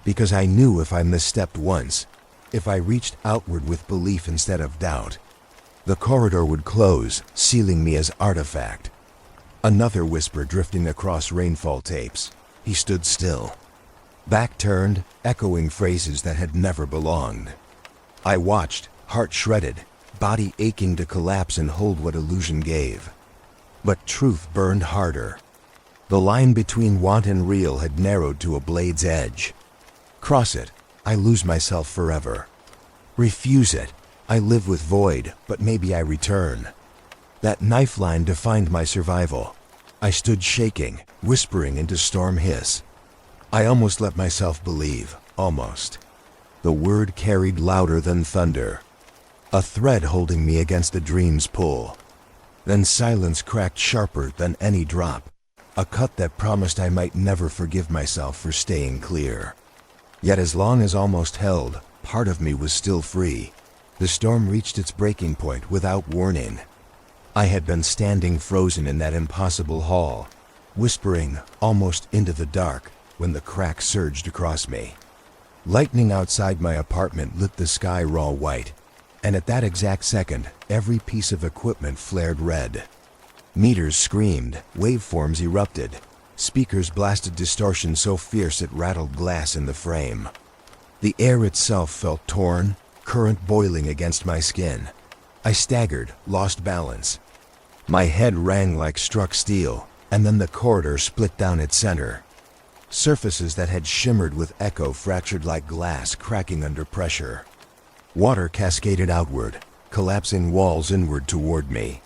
Because I knew if I misstepped once, if I reached outward with belief instead of doubt, the corridor would close, sealing me as artifact. Another whisper drifting across rainfall tapes. He stood still. Back turned, echoing phrases that had never belonged. I watched, heart shredded, body aching to collapse and hold what illusion gave. But truth burned harder. The line between want and real had narrowed to a blade's edge. Cross it, I lose myself forever. Refuse it, I live with void, but maybe I return. That knife line defined my survival. I stood shaking, whispering into storm hiss. I almost let myself believe, almost. The word carried louder than thunder. A thread holding me against the dream's pull. Then silence cracked sharper than any drop. A cut that promised I might never forgive myself for staying clear. Yet as long as almost held, part of me was still free. The storm reached its breaking point without warning. I had been standing frozen in that impossible hall, whispering almost into the dark when the crack surged across me. Lightning outside my apartment lit the sky raw white, and at that exact second, every piece of equipment flared red. Meters screamed, waveforms erupted, speakers blasted distortion so fierce it rattled glass in the frame. The air itself felt torn, current boiling against my skin. I staggered, lost balance. My head rang like struck steel, and then the corridor split down its center. Surfaces that had shimmered with echo fractured like glass cracking under pressure. Water cascaded outward, collapsing walls inward toward me.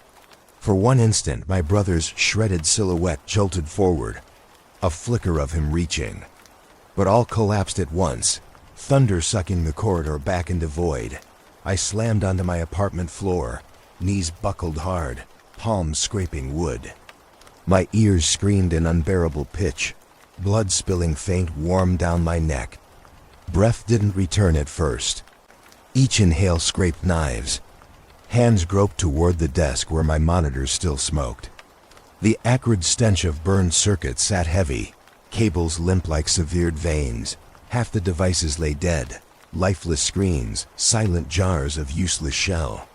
For one instant, my brother's shredded silhouette jolted forward, a flicker of him reaching. But all collapsed at once, thunder sucking the corridor back into void. I slammed onto my apartment floor, knees buckled hard, palms scraping wood. My ears screamed in unbearable pitch, blood spilling faint warm down my neck. Breath didn't return at first. Each inhale scraped knives. Hands groped toward the desk where my monitors still smoked. The acrid stench of burned circuits sat heavy, cables limp like severed veins. Half the devices lay dead, lifeless screens, silent jars of useless shell.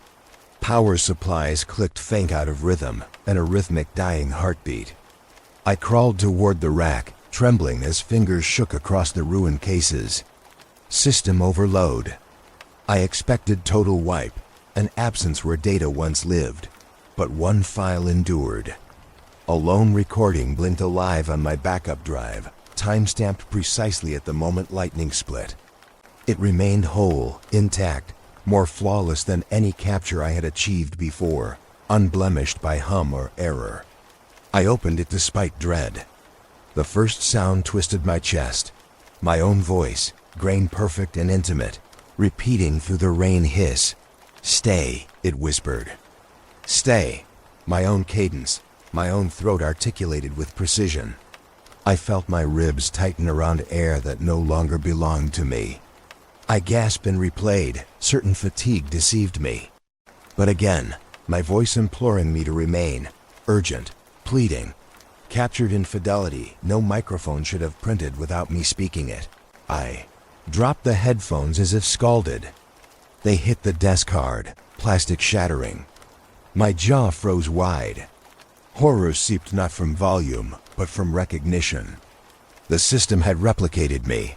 Power supplies clicked faint out of rhythm, an arrhythmic dying heartbeat. I crawled toward the rack, trembling as fingers shook across the ruined cases. System overload. I expected total wipe, an absence where data once lived, but one file endured. A lone recording blinked alive on my backup drive, time-stamped precisely at the moment lightning split. It remained whole, intact, more flawless than any capture I had achieved before, unblemished by hum or error. I opened it despite dread. The first sound twisted my chest. My own voice, grain perfect and intimate, repeating through the rain hiss. "Stay," it whispered. "Stay." My own cadence, my own throat articulated with precision. I felt my ribs tighten around air that no longer belonged to me. I gasped and replayed, certain fatigue deceived me. But again, my voice imploring me to remain, urgent, pleading. Captured in fidelity, no microphone should have printed without me speaking it. I dropped the headphones as if scalded. They hit the desk hard, plastic shattering. My jaw froze wide. Horror seeped not from volume, but from recognition. The system had replicated me.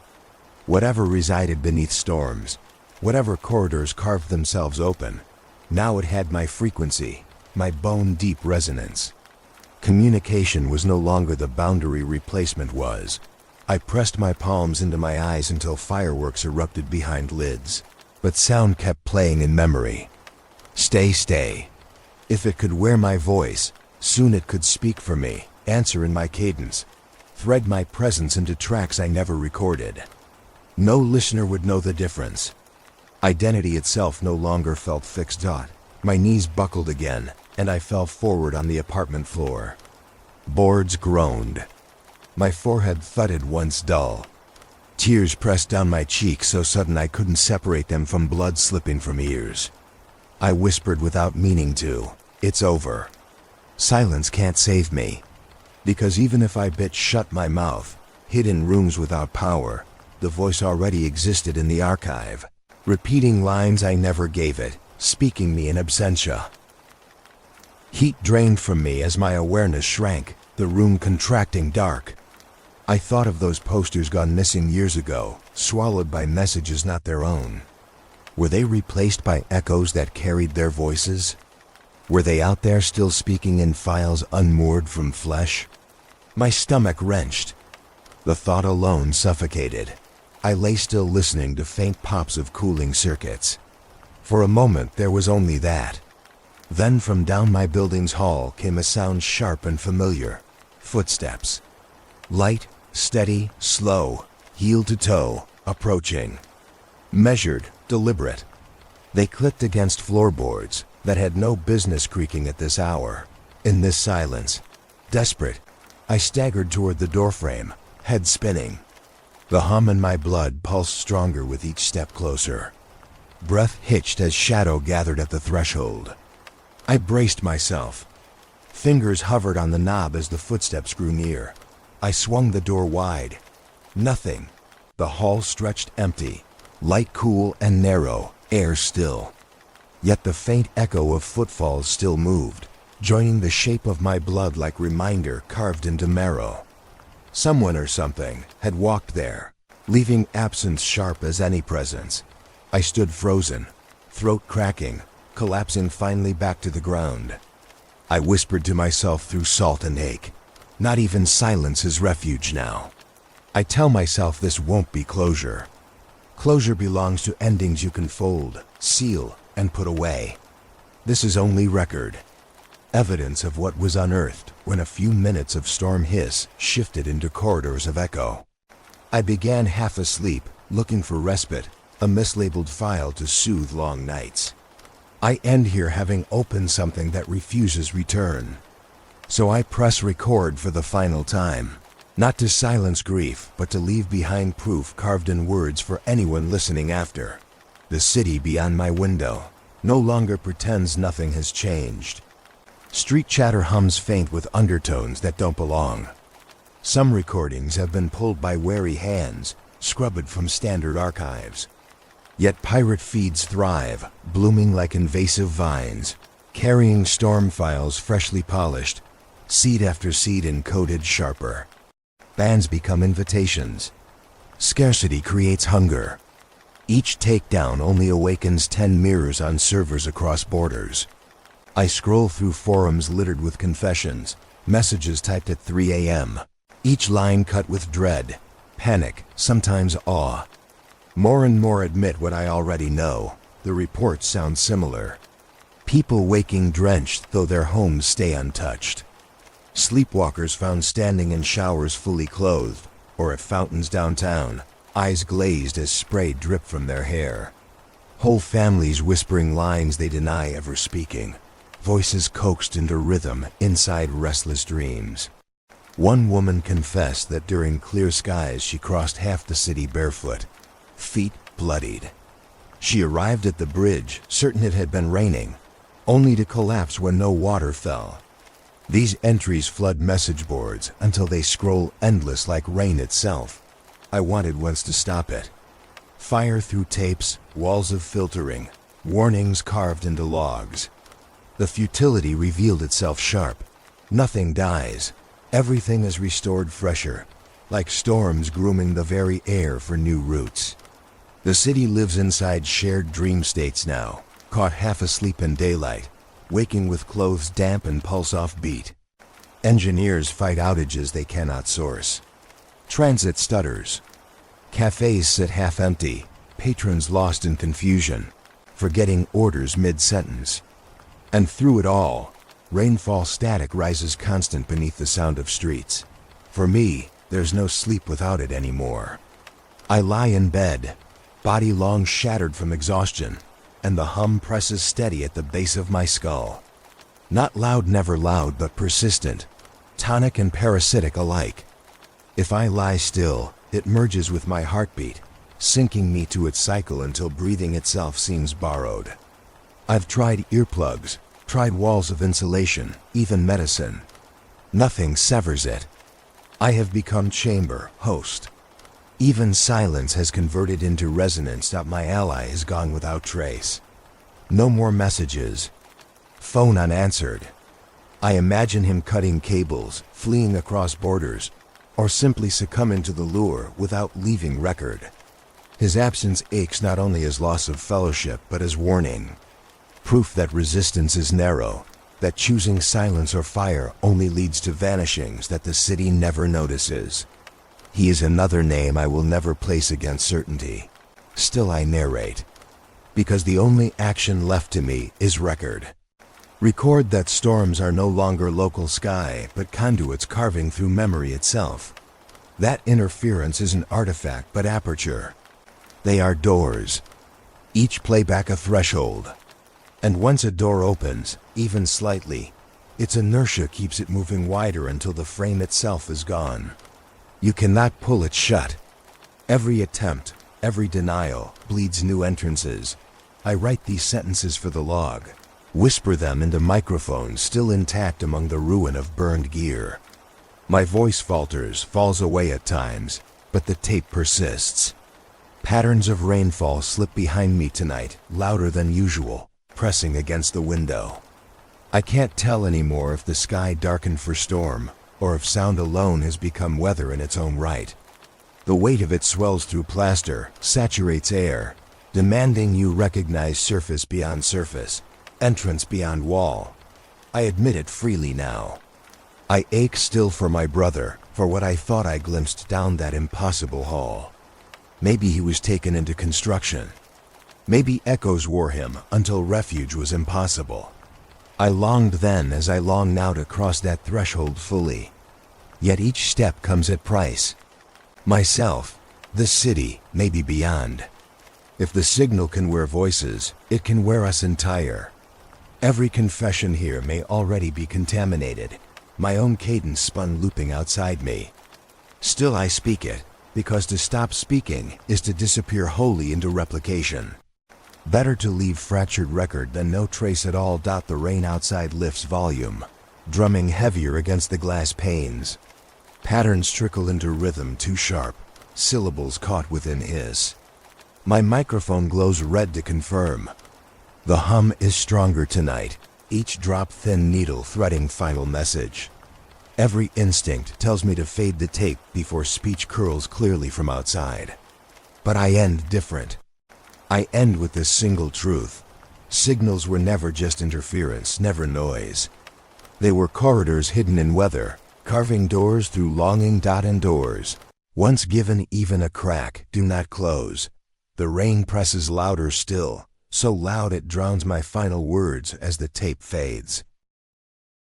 Whatever resided beneath storms, whatever corridors carved themselves open, now it had my frequency, my bone-deep resonance. Communication was no longer the boundary replacement was. I pressed my palms into my eyes until fireworks erupted behind lids. But sound kept playing in memory. Stay, stay. If it could wear my voice, soon it could speak for me, answer in my cadence, thread my presence into tracks I never recorded. No listener would know the difference. Identity itself no longer felt fixed. My knees buckled again, and I fell forward on the apartment floor. Boards groaned. My forehead thudded once dull. Tears pressed down my cheeks so sudden I couldn't separate them from blood slipping from ears. I whispered without meaning to, "It's over." Silence can't save me. Because even if I bit shut my mouth, hid in rooms without power, the voice already existed in the archive, repeating lines I never gave it, speaking me in absentia. Heat drained from me as my awareness shrank, the room contracting dark. I thought of those posters gone missing years ago, swallowed by messages not their own. Were they replaced by echoes that carried their voices? Were they out there still speaking in files unmoored from flesh? My stomach wrenched. The thought alone suffocated. I lay still listening to faint pops of cooling circuits. For a moment there was only that. Then from down my building's hall came a sound sharp and familiar. Footsteps. Light, steady, slow, heel to toe, approaching. Measured, deliberate. They clicked against floorboards that had no business creaking at this hour. In this silence, desperate, I staggered toward the doorframe, head spinning. The hum in my blood pulsed stronger with each step closer. Breath hitched as shadow gathered at the threshold. I braced myself. Fingers hovered on the knob as the footsteps grew near. I swung the door wide. Nothing. The hall stretched empty, light cool and narrow, air still. Yet the faint echo of footfalls still moved, joining the shape of my blood like reminder carved into marrow. Someone or something had walked there, leaving absence sharp as any presence. I stood frozen, throat cracking, collapsing finally back to the ground. I whispered to myself through salt and ache. Not even silence is refuge now. I tell myself this won't be closure. Closure belongs to endings you can fold, seal, and put away. This is only record. Evidence of what was unearthed when a few minutes of storm hiss shifted into corridors of echo. I began half asleep, looking for respite, a mislabeled file to soothe long nights. I end here having opened something that refuses return. So I press record for the final time, not to silence grief, but to leave behind proof carved in words for anyone listening after. The city beyond my window no longer pretends nothing has changed. Street chatter hums faint with undertones that don't belong. Some recordings have been pulled by wary hands, scrubbed from standard archives. Yet pirate feeds thrive, blooming like invasive vines, carrying storm files freshly polished, seed after seed encoded sharper. Bans become invitations. Scarcity creates hunger. Each takedown only awakens 10 mirrors on servers across borders. I scroll through forums littered with confessions, messages typed at 3 a.m., each line cut with dread, panic, sometimes awe. More and more admit what I already know. The reports sound similar. People waking drenched though their homes stay untouched. Sleepwalkers found standing in showers fully clothed, or at fountains downtown, eyes glazed as spray dripped from their hair. Whole families whispering lines they deny ever speaking, voices coaxed into rhythm inside restless dreams. One woman confessed that during clear skies she crossed half the city barefoot, feet bloodied. She arrived at the bridge, certain it had been raining, only to collapse when no water fell. These entries flood message boards until they scroll endless like rain itself. I wanted once to stop it. Fire through tapes, walls of filtering, warnings carved into logs. The futility revealed itself sharp. Nothing dies. Everything is restored fresher, like storms grooming the very air for new roots. The city lives inside shared dream states now, caught half asleep in daylight, waking with clothes damp and pulse off beat. Engineers fight outages they cannot source. Transit stutters. Cafes sit half empty, patrons lost in confusion, forgetting orders mid-sentence. And through it all, rainfall static rises constant beneath the sound of streets. For me, there's no sleep without it anymore. I lie in bed, body long shattered from exhaustion, and the hum presses steady at the base of my skull. Not loud, never loud, but persistent, tonic and parasitic alike. If I lie still, it merges with my heartbeat, sinking me to its cycle until breathing itself seems borrowed. I've tried earplugs, tried walls of insulation, even medicine. Nothing severs it. I have become chamber, host. Even silence has converted into resonance that my ally is gone without trace. No more messages. Phone unanswered. I imagine him cutting cables, fleeing across borders, or simply succumbing to the lure without leaving record. His absence aches not only as loss of fellowship, but as warning. Proof that resistance is narrow, that choosing silence or fire only leads to vanishings that the city never notices. He is another name I will never place against certainty. Still I narrate, because the only action left to me is record. Record that storms are no longer local sky, but conduits carving through memory itself. That interference isn't artifact, but aperture. They are doors. Each play back a threshold. And once a door opens, even slightly, its inertia keeps it moving wider until the frame itself is gone. You cannot pull it shut. Every attempt, every denial, bleeds new entrances. I write these sentences for the log, whisper them into microphones still intact among the ruin of burned gear. My voice falters, falls away at times, but the tape persists. Patterns of rainfall slip behind me tonight, louder than usual, pressing against the window. I can't tell anymore if the sky darkened for storm, or if sound alone has become weather in its own right. The weight of it swells through plaster, saturates air, demanding you recognize surface beyond surface, entrance beyond wall. I admit it freely now. I ache still for my brother, for what I thought I glimpsed down that impossible hall. Maybe he was taken into construction. Maybe echoes wore him until refuge was impossible. I longed then as I long now to cross that threshold fully. Yet each step comes at price. Myself, the city, maybe beyond. If the signal can wear voices, it can wear us entire. Every confession here may already be contaminated, my own cadence spun looping outside me. Still I speak it, because to stop speaking is to disappear wholly into replication. Better to leave fractured record than no trace at all. The rain outside lifts volume, drumming heavier against the glass panes. Patterns trickle into rhythm too sharp, syllables caught within hiss. My microphone glows red to confirm. The hum is stronger tonight, each drop thin needle threading final message. Every instinct tells me to fade the tape before speech curls clearly from outside. But I end different. I end with this single truth. Signals were never just interference, never noise. They were corridors hidden in weather, carving doors through longing. And doors, once given even a crack, do not close. The rain presses louder still, so loud it drowns my final words as the tape fades.